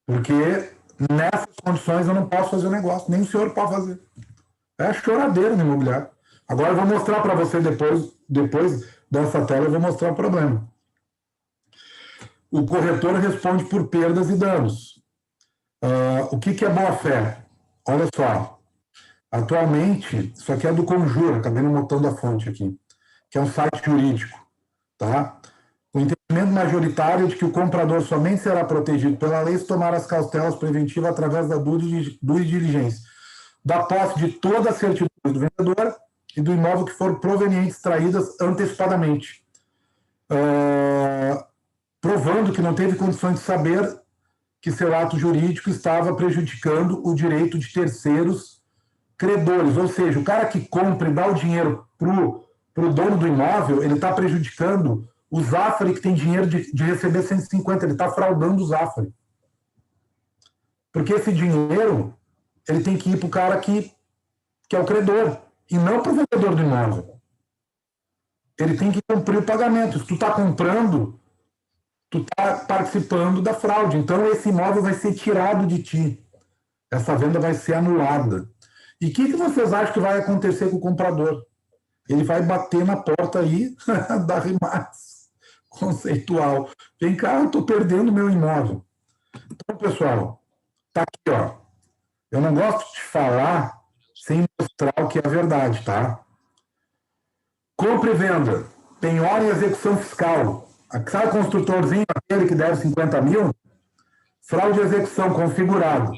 Porque nessas condições eu não posso fazer o negócio, nem o senhor pode fazer. É choradeira no imobiliário. Agora eu vou mostrar para você depois dessa tela, eu vou mostrar o problema. O corretor responde por perdas e danos. O que é boa-fé? Olha só. Atualmente, isso aqui é do Conjura, acabei não botando a fonte aqui, que é um site jurídico. Tá? O entendimento majoritário de que o comprador somente será protegido pela lei se tomar as cautelas preventivas através da due diligência, da posse de toda a certidão do vendedor e do imóvel que for proveniente extraídas antecipadamente, provando que não teve condições de saber que seu ato jurídico estava prejudicando o direito de terceiros credores, ou seja, o cara que compra e dá o dinheiro para o dono do imóvel, ele está prejudicando o Zafari que tem dinheiro de receber 150, ele está fraudando o Zafari. Porque esse dinheiro, ele tem que ir para o cara que é o credor, e não para o vendedor do imóvel. Ele tem que cumprir o pagamento. Se tu está comprando, tu está participando da fraude. Então, esse imóvel vai ser tirado de ti. essa venda vai ser anulada. E o que vocês acham que vai acontecer com o comprador? Ele vai bater na porta aí da Remax Conceitual. Vem cá, eu estou perdendo meu imóvel. Então, pessoal, tá aqui, ó. Eu não gosto de falar sem mostrar o que é a verdade, tá? Compra e venda, penhora e execução fiscal. Sabe o construtorzinho, aquele que deve 50 mil? Fraude de execução configurado.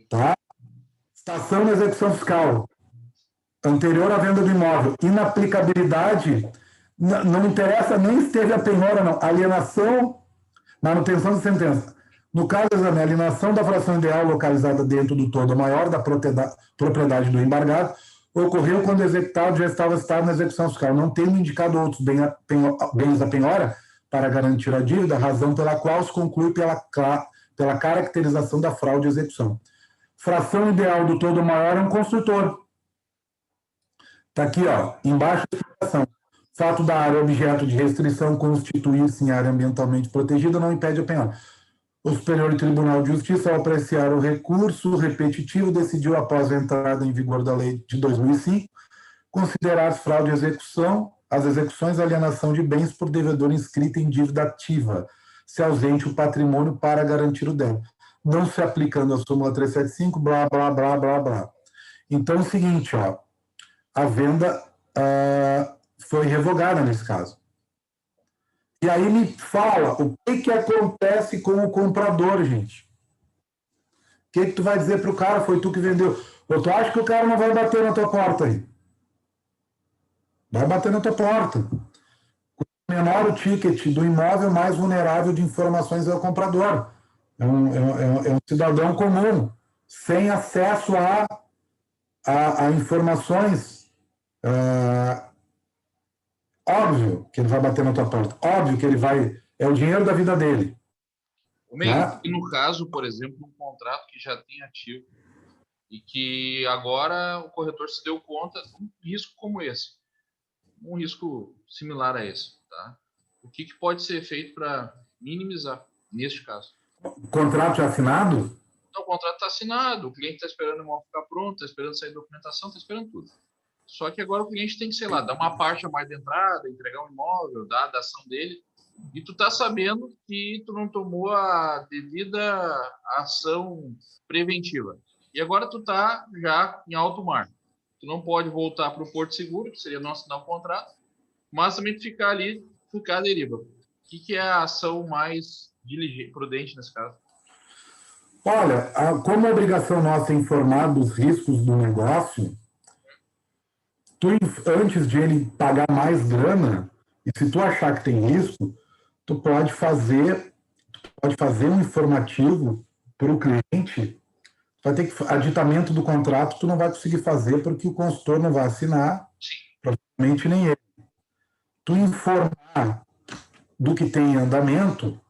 Tá? Estação de execução fiscal. Anterior à venda do imóvel. Inaplicabilidade, não interessa nem se teve a penhora, não. Alienação, manutenção de sentença. No caso, a alienação da fração ideal localizada dentro do todo maior da propriedade do embargado ocorreu quando o executado já estava citado na execução fiscal, não tendo indicado outros bens da penhora para garantir a dívida, razão pela qual se conclui pela caracterização da fraude de execução. Fração ideal do todo maior é um construtor. Está aqui, ó, embaixo da explicação. Fato da área objeto de restrição constituir-se em área ambientalmente protegida não impede a penhora. O Superior Tribunal de Justiça, ao apreciar o recurso repetitivo, decidiu, após a entrada em vigor da lei de 2005, considerar fraude de execução as execuções de alienação de bens por devedor inscrito em dívida ativa, se ausente o patrimônio para garantir o débito, não se aplicando a súmula 375, blá, blá, blá, blá, blá. Então, é o seguinte, ó, a venda foi revogada nesse caso. E aí me fala, o que acontece com o comprador, gente? O que tu vai dizer para o cara? Foi tu que vendeu. Ou tu acha que o cara não vai bater na tua porta aí? Vai bater na tua porta. Quanto menor o ticket do imóvel, mais vulnerável de informações é o comprador. É um cidadão comum, sem acesso a informações. Óbvio que ele vai bater na tua porta. Óbvio que ele vai... É o dinheiro da vida dele. E no caso, por exemplo, um contrato que já tem ativo e que agora o corretor se deu conta de um risco como esse, um risco similar a esse, tá? O que pode ser feito para minimizar neste caso? O contrato já assinado? Então, o contrato está assinado, o cliente está esperando o imóvel ficar pronto, está esperando sair documentação, está esperando tudo. Só que agora o cliente tem que, sei lá, dar uma parte a mais de entrada, entregar um imóvel, dar a dação dele, e tu tá sabendo que tu não tomou a devida ação preventiva. E agora tu tá já em alto mar. Tu não pode voltar para o Porto Seguro, que seria não assinar o contrato, mas também ficar ali, ficar à deriva. O que é a ação mais prudente nesse caso? Olha, como a obrigação nossa é informar dos riscos do negócio, antes de ele pagar mais grana, e se tu achar que tem risco, tu pode fazer um informativo para o cliente. Vai ter que aditamento do contrato, tu não vai conseguir fazer porque o consultor não vai assinar, provavelmente nem ele. Tu informar do que tem em andamento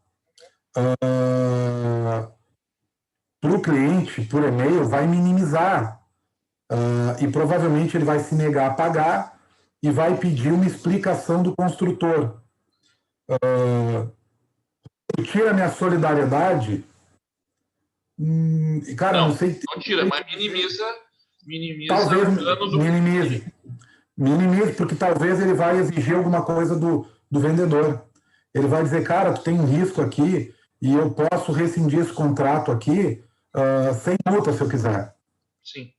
para o cliente, por e-mail, vai minimizar. E provavelmente ele vai se negar a pagar e vai pedir uma explicação do construtor. Tira minha solidariedade. Cara, não sei. Não tira, mas minimiza talvez o dano do minimize, porque talvez ele vai exigir alguma coisa do vendedor. Ele vai dizer, cara, tu tem um risco aqui e eu posso rescindir esse contrato aqui sem multa, se eu quiser. Sim.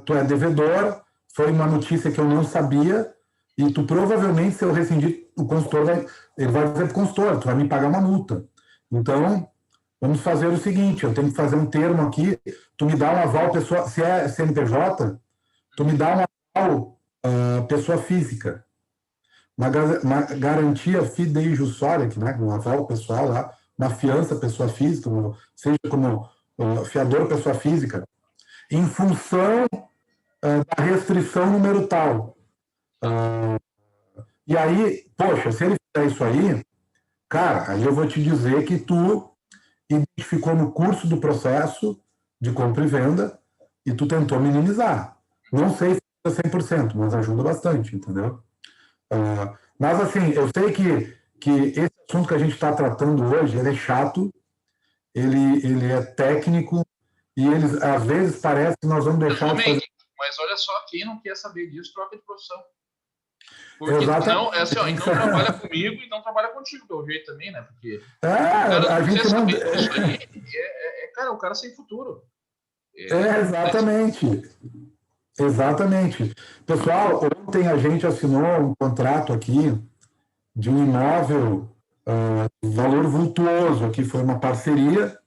Tu é devedor, foi uma notícia que eu não sabia, e tu provavelmente, se eu rescindir, o consultor vai dizer para o consultor, tu vai me pagar uma multa. Então, vamos fazer o seguinte, eu tenho que fazer um termo aqui, tu me dá um aval, se é CNPJ, tu me dá um aval pessoa física. Uma garantia fideijussória, né, um aval pessoal lá, uma fiança pessoa física, seja como fiador pessoa física, em função da restrição número tal. E aí, poxa, se ele fizer isso aí, cara, aí eu vou te dizer que tu identificou no curso do processo de compra e venda e tu tentou minimizar. Não sei se é 100%, mas ajuda bastante, entendeu? Mas assim, eu sei que esse assunto que a gente está tratando hoje, ele é chato, ele é técnico e eles, às vezes, parece que nós vamos deixar de fazer... Mas olha só, quem não quer saber disso, troca de profissão. Porque Exatamente. não, é assim, ó, e não trabalha comigo e não trabalha contigo, pelo jeito também, né? Porque a gente não... Isso aí cara, o cara sem futuro. Exatamente. Exatamente. Pessoal, ontem a gente assinou um contrato aqui de um imóvel, valor vultuoso, aqui foi uma parceria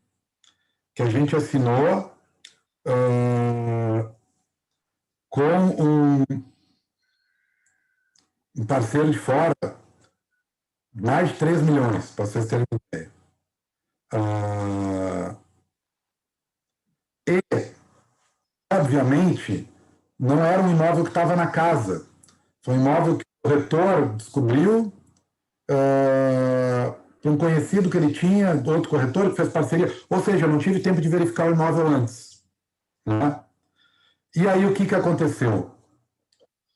que a gente assinou com um parceiro de fora, mais de 3 milhões, para vocês terem uma ideia. E, obviamente, não era um imóvel que estava na casa. Foi um imóvel que o corretor descobriu, um conhecido que ele tinha, outro corretor que fez parceria. Ou seja, eu não tive tempo de verificar o imóvel antes. Né? E aí, o que aconteceu?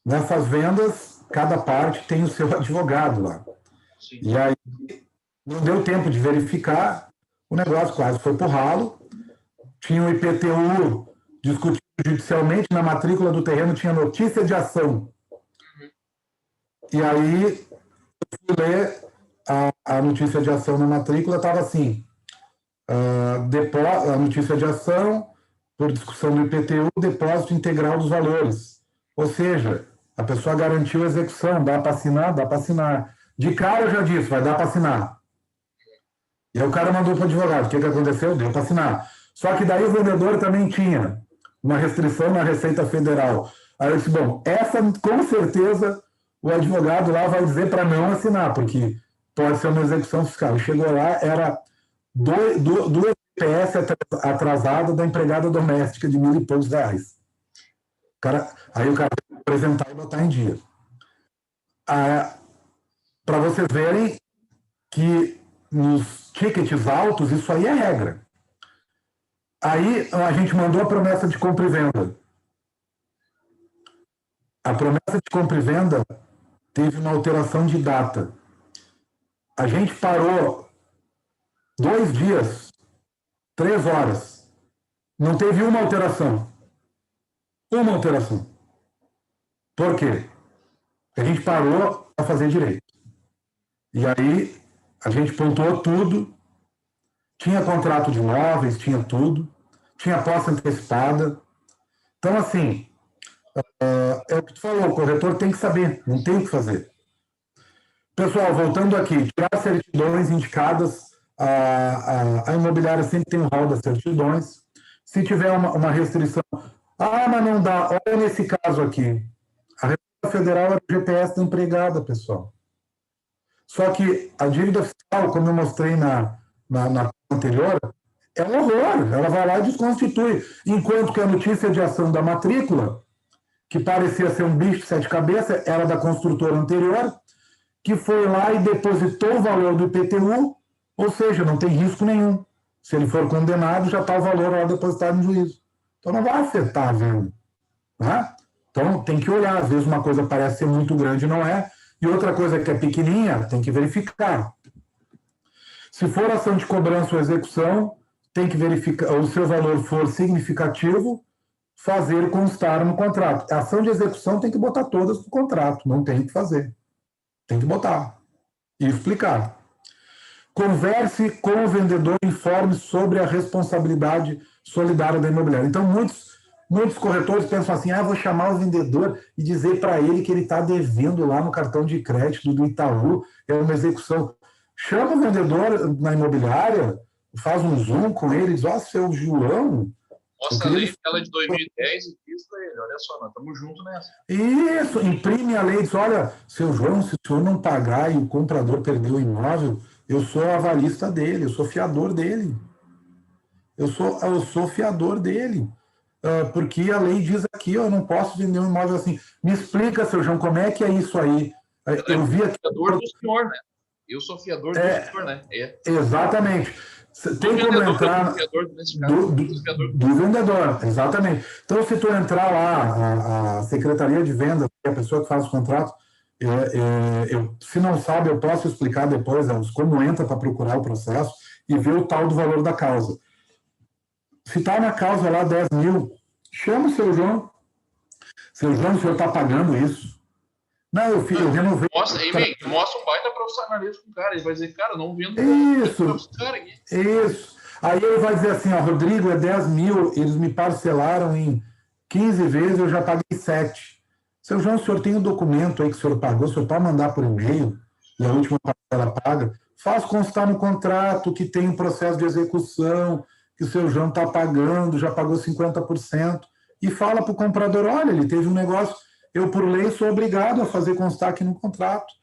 Nessas vendas, cada parte tem o seu advogado lá. Sim. E aí, não deu tempo de verificar, o negócio quase foi pro ralo. Tinha o IPTU discutido judicialmente, na matrícula do terreno tinha notícia de ação. E aí, eu fui ler a notícia de ação na matrícula, estava assim, a notícia de ação, por discussão do IPTU, depósito integral dos valores. Ou seja, a pessoa garantiu a execução, dá para assinar, dá para assinar. De cara eu já disse, vai dar para assinar. E aí o cara mandou para o advogado, o que aconteceu? Deu para assinar. Só que daí o vendedor também tinha uma restrição na Receita Federal. Aí eu disse, bom, essa com certeza o advogado lá vai dizer para não assinar, porque pode ser uma execução fiscal. Chegou lá, era duas PS atrasada da empregada doméstica de R$1.000 e poucos. Aí o cara vai apresentar e botar em dia. Para vocês verem que nos tickets altos isso aí é regra. Aí a gente mandou a promessa de compra e venda. A promessa de compra e venda teve uma alteração de data. A gente parou 2 dias, 3 horas. Não teve uma alteração. Uma alteração. Por quê? A gente parou para fazer direito. E aí a gente pontuou tudo. Tinha contrato de imóveis, tinha tudo. Tinha posse antecipada. Então, assim, é o que tu falou, o corretor tem que saber, não tem o que fazer. Pessoal, voltando aqui, tirar certidões indicadas, a imobiliária sempre tem um rol das certidões. Se tiver uma restrição, mas não dá, olha nesse caso aqui, a Receita Federal era o GPS da empregada, pessoal. Só que a dívida fiscal, como eu mostrei na anterior, é um horror, ela vai lá e desconstitui. Enquanto que a notícia de ação da matrícula, que parecia ser um bicho de 7 cabeças, era da construtora anterior, que foi lá e depositou o valor do IPTU, ou seja, não tem risco nenhum. Se ele for condenado, já está o valor lá depositado no juízo. Então não vai afetar a venda. Né? Então tem que olhar, às vezes uma coisa parece ser muito grande, não é, e outra coisa que é pequenininha, tem que verificar. Se for ação de cobrança ou execução, tem que verificar, ou se o valor for significativo, fazer constar no contrato. A ação de execução tem que botar todas no contrato, não tem o que fazer. Tem que botar e explicar. Converse com o vendedor, informe sobre a responsabilidade solidária da imobiliária. Então, muitos corretores pensam assim, vou chamar o vendedor e dizer para ele que ele está devendo lá no cartão de crédito do Itaú, é uma execução. Chama o vendedor na imobiliária, faz um zoom com ele, diz, seu João... Mostra a lei dela de 2010 e diz para ele, olha só, nós estamos juntos nessa. Isso, imprime a lei e diz, olha, seu João, se o senhor não pagar e o comprador perder o imóvel, eu sou avalista dele, eu sou fiador dele. Eu sou fiador dele. Porque a lei diz aqui, eu não posso vender um imóvel assim. Me explica, seu João, como é que é isso aí? Eu vi aqui... fiador do senhor, né? Eu sou fiador do senhor, né? Exatamente. Tem como entrar do vendedor, exatamente. Então, se tu entrar lá, a Secretaria de Vendas, que é a pessoa que faz o contrato, se não sabe, eu posso explicar depois como entra para procurar o processo. e ver o tal do valor da causa. Se está na causa lá 10 mil, chama o seu João. Seu João, o senhor está pagando isso? Não, eu renovei. Mostra um baita profissionalismo com o cara. Ele vai dizer, cara, não vendo Isso. Isso. Aí ele vai dizer assim, ó, Rodrigo, é 10 mil, eles me parcelaram em 15 vezes, eu já paguei 7. Seu João, o senhor tem um documento aí que o senhor pagou, o senhor pode mandar por e-mail, e a última parcela paga, faz constar no contrato que tem um processo de execução, que o seu João está pagando, já pagou 50%, e fala para o comprador, olha, ele teve um negócio, eu por lei sou obrigado a fazer constar aqui no contrato.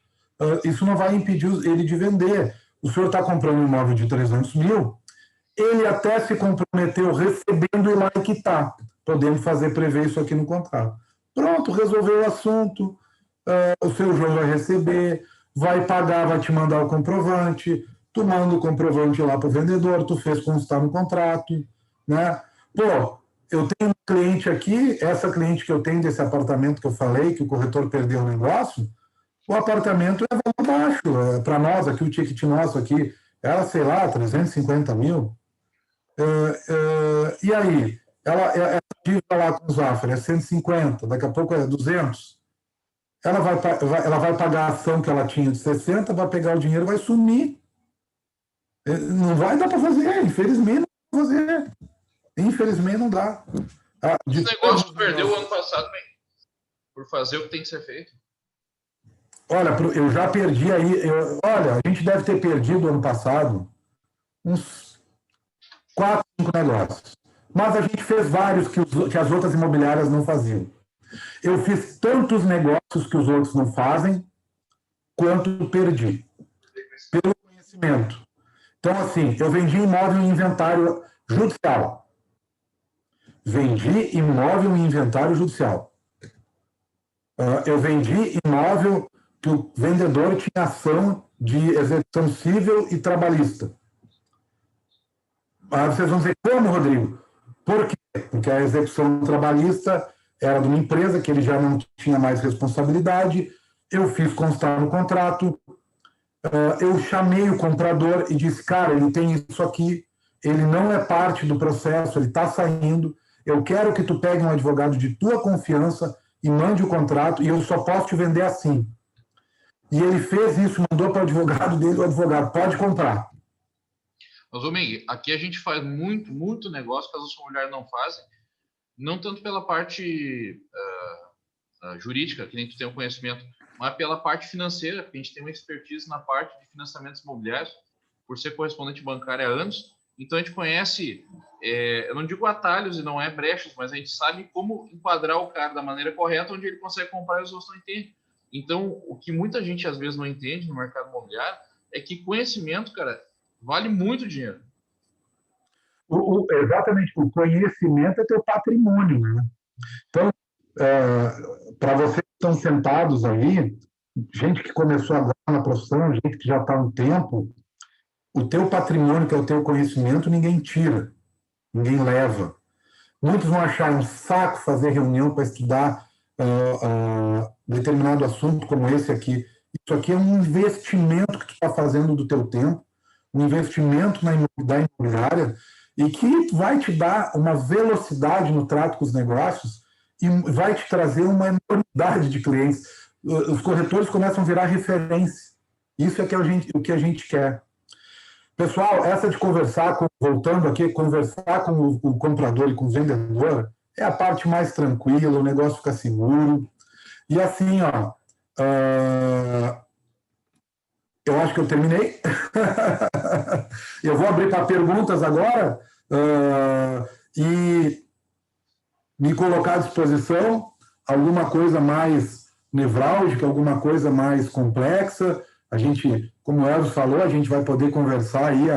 Isso não vai impedir ele de vender. O senhor está comprando um imóvel de 300 mil, ele até se comprometeu recebendo e lá que está. Podemos prever isso aqui no contrato. Pronto, resolveu o assunto, o seu João vai receber, vai pagar, vai te mandar o comprovante, tu manda o comprovante lá para o vendedor, tu fez constar no contrato, né? Pô, eu tenho um cliente aqui, essa cliente que eu tenho desse apartamento que eu falei, que o corretor perdeu o negócio, o apartamento é valor baixo, para nós aqui, o ticket nosso aqui, era, sei lá, 350 mil. E aí, ela dívida lá com o Zafra é 150, daqui a pouco é 200. Ela vai pagar a ação que ela tinha de 60, vai pegar o dinheiro e vai sumir. Não vai dar para fazer, infelizmente não dá para fazer. Infelizmente não dá. Esse negócio perdeu o ano passado, bem, por fazer o que tem que ser feito. Olha, eu já perdi aí. Olha, a gente deve ter perdido ano passado uns 4, 5 negócios. Mas a gente fez vários que as outras imobiliárias não faziam. Eu fiz tantos negócios que os outros não fazem, quanto perdi. Pelo conhecimento. Então, assim, eu vendi imóvel em inventário judicial. Vendi imóvel em inventário judicial. Eu vendi imóvel que o vendedor tinha ação de execução civil e trabalhista. Aí vocês vão dizer, como, Rodrigo? Por quê? Porque a execução trabalhista era de uma empresa que ele já não tinha mais responsabilidade, eu fiz constar no contrato, eu chamei o comprador e disse, cara, ele tem isso aqui, ele não é parte do processo, ele está saindo, eu quero que tu pegue um advogado de tua confiança e mande o contrato, e eu só posso te vender assim. E ele fez isso, mandou para o advogado dele, o advogado, pode comprar. Mas, Ming, aqui a gente faz muito negócio que as outras mulheres não fazem, não tanto pela parte jurídica, que nem tu tem o conhecimento, mas pela parte financeira, porque a gente tem uma expertise na parte de financiamentos imobiliários, por ser correspondente bancário há anos. Então, a gente conhece, eu não digo atalhos e não é brechas, mas a gente sabe como enquadrar o cara da maneira correta, onde ele consegue comprar e os outros não entendem. Então, o que muita gente às vezes não entende no mercado imobiliário é que conhecimento, cara, vale muito dinheiro. Exatamente, o conhecimento é teu patrimônio, né? Então, para vocês que estão sentados aí, gente que começou agora na profissão, gente que já está há um tempo, o teu patrimônio, que é o teu conhecimento, ninguém tira, ninguém leva. Muitos vão achar um saco fazer reunião para estudar determinado assunto como esse aqui. Isso aqui é um investimento que tu está fazendo do teu tempo, um investimento da imobiliária, e que vai te dar uma velocidade no trato com os negócios e vai te trazer uma enormidade de clientes. Os corretores começam a virar referência. Isso é o que a gente quer. Pessoal, essa de voltando aqui, conversar com o comprador e com o vendedor é a parte mais tranquila, o negócio fica seguro. E assim, ó, eu acho que eu terminei. Eu vou abrir para perguntas agora e me colocar à disposição. Alguma coisa mais nevrálgica, alguma coisa mais complexa. A gente, como o Elvis falou, a gente vai poder conversar aí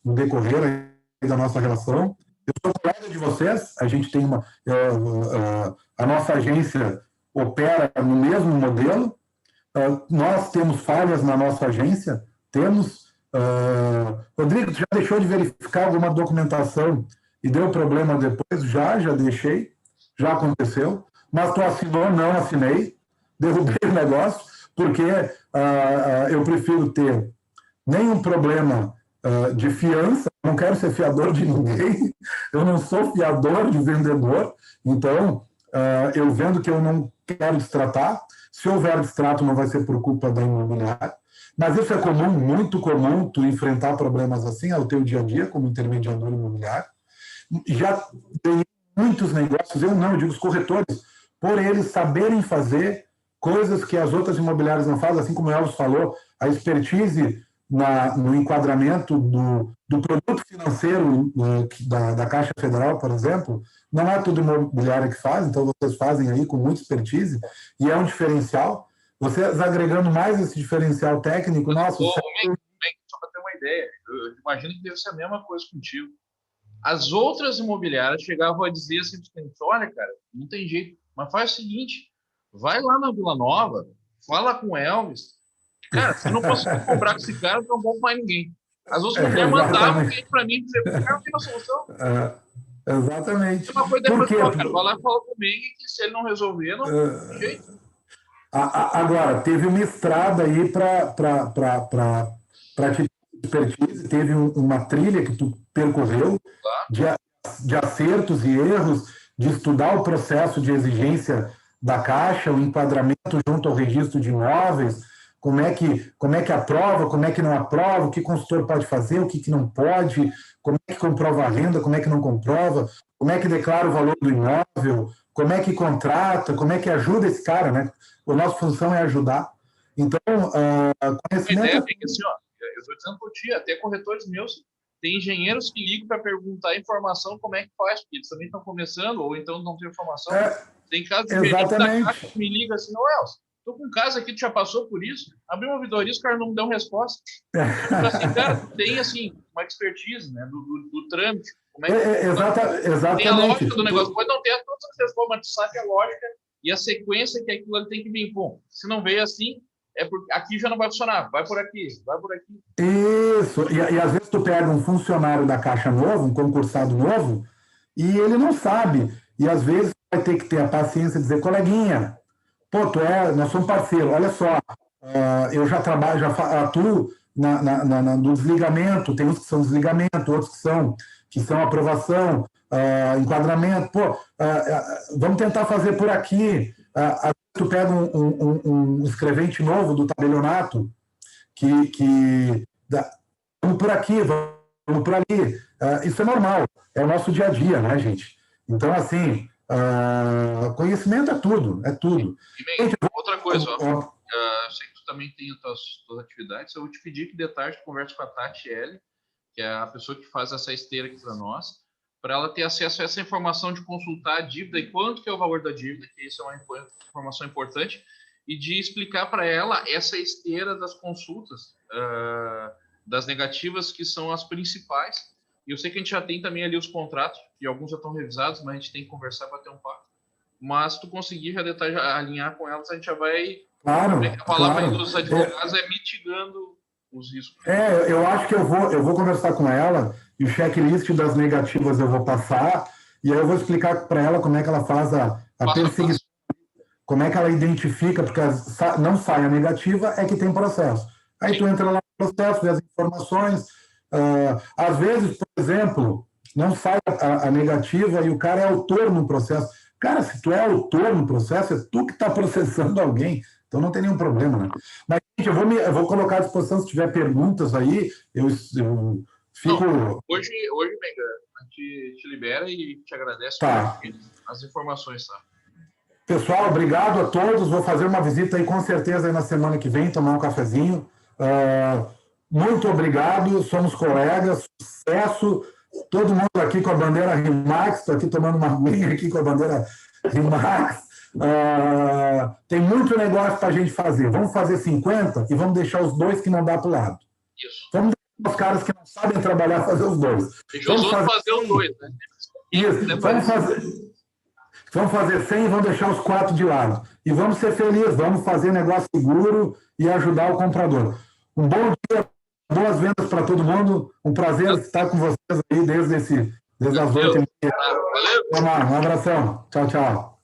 no decorrer aí da nossa relação. Eu sou colega de vocês, a gente tem a nossa agência opera no mesmo modelo. Nós temos falhas na nossa agência, temos. Rodrigo, tu já deixou de verificar alguma documentação e deu problema depois? Já deixei, já aconteceu. Mas tu assinou? Não assinei, derrubei o negócio, porque eu prefiro ter nenhum problema de fiança, não quero ser fiador de ninguém, eu não sou fiador de vendedor, então eu vendo que eu não quero destratar, se houver destrato não vai ser por culpa da imobiliária, mas isso é comum, muito comum, tu enfrentar problemas assim ao teu dia a dia como intermediador imobiliário. Já tem muitos negócios, eu digo os corretores, por eles saberem fazer coisas que as outras imobiliárias não fazem, assim como o Elvis falou, a expertise no enquadramento do produto financeiro da Caixa Federal, por exemplo, não é tudo imobiliária que faz, então vocês fazem aí com muita expertise, e é um diferencial. Vocês agregando mais esse diferencial técnico, nossa... Só para ter uma ideia, eu imagino que deve ser a mesma coisa contigo. As outras imobiliárias chegavam a dizer assim, olha, cara, não tem jeito, mas faz o seguinte, vai lá na Vila Nova, fala com o Elvis, cara, se não conseguir comprar com esse cara, não vou mais ninguém. As outras mulheres mandavam para mim dizer, cara, não tem uma solução. Exatamente. Uma coisa depois, cara, vai lá e fala comigo que se ele não resolver, não tem jeito. Agora, teve uma estrada aí para te expertise, teve uma trilha que tu percorreu de acertos e erros, de estudar o processo de exigência da Caixa, o enquadramento junto ao registro de imóveis, como é que aprova, como é que não aprova, o que o consultor pode fazer, o que não pode, como é que comprova a renda, como é que não comprova, como é que declara o valor do imóvel, como é que contrata, como é que ajuda esse cara, né? A nossa função é ajudar. Então, conhecimento... A ideia é que, assim, eu estou dizendo por ti, até corretores meus, tem engenheiros que ligam para perguntar informação como é que faz, porque eles também estão começando, ou então não tem informação. Tem casos de gerente da Caixa que me liga assim, Elcio, estou com um caso aqui, tu já passou por isso? Abriu uma ouvidoria, os caras não me dão resposta. Então, assim, cara, tu tem, assim, uma expertise, né, do trâmite. Como é que exatamente. Tem a lógica do negócio. Pode não ter todas as respostas, mas tu sabe a lógica e a sequência que aquilo ali tem que vir. Bom, se não veio assim, é porque aqui já não vai funcionar. Vai por aqui, vai por aqui. Isso. E às vezes tu pega um funcionário da Caixa novo, um concursado novo, e ele não sabe. E às vezes vai ter que ter a paciência de dizer, coleguinha, pô, nós somos parceiros, olha só, eu já trabalho, já atuo no desligamento, tem uns que são desligamento, outros que são aprovação, enquadramento, pô, vamos tentar fazer por aqui. Tu pega um escrevente novo do tabelionato, vamos por aqui, vamos por ali. Isso é normal, é o nosso dia a dia, né, gente? Então, assim, conhecimento é tudo, é tudo. E bem, outra coisa, eu sei que tu também tem as tuas atividades, eu vou te pedir que de tarde tu converse com a Tati L, que é a pessoa que faz essa esteira aqui para nós, para ela ter acesso a essa informação de consultar a dívida e quanto que é o valor da dívida, que isso é uma informação importante, e de explicar para ela essa esteira das consultas, das negativas, que são as principais. E eu sei que a gente já tem também ali os contratos, e alguns já estão revisados, mas a gente tem que conversar para ter um papo. Mas se tu conseguir já alinhar com elas, a gente já vai... Claro, a palavra dos advogados é mitigando os riscos. Eu acho que eu vou conversar com ela, e o checklist das negativas eu vou passar, e aí eu vou explicar para ela como é que ela faz a perseguição, como é que ela identifica, porque não sai a negativa, é que tem processo. Aí Sim. Tu entra lá no processo, vê as informações, às vezes, por exemplo, não sai a negativa e o cara é autor no processo. Cara, se tu é autor no processo, é tu que está processando alguém, então não tem nenhum problema, né? Mas, gente, eu vou colocar à disposição, se tiver perguntas aí, eu fico... Não, hoje Menga, a gente te libera e te agradece as informações, tá? Pessoal, obrigado a todos, vou fazer uma visita aí com certeza aí na semana que vem, tomar um cafezinho. Muito obrigado, somos colegas, sucesso, todo mundo aqui com a bandeira RIMAX, estou aqui tomando uma aguinha aqui com a bandeira RIMAX. Tem muito negócio para a gente fazer. Vamos fazer 50 e vamos deixar os 2 que não dá para o lado. Isso. Vamos deixar os caras que não sabem trabalhar fazer os 2. Deixa os outros fazer os 2, né? Isso. Vamos fazer 100 e vamos deixar os 4 de lado. E vamos ser felizes, vamos fazer negócio seguro e ajudar o comprador. Um bom dia, boas vendas para todo mundo. Um prazer estar com vocês aí desde as 8h30. Valeu. Um abração. Tchau, tchau.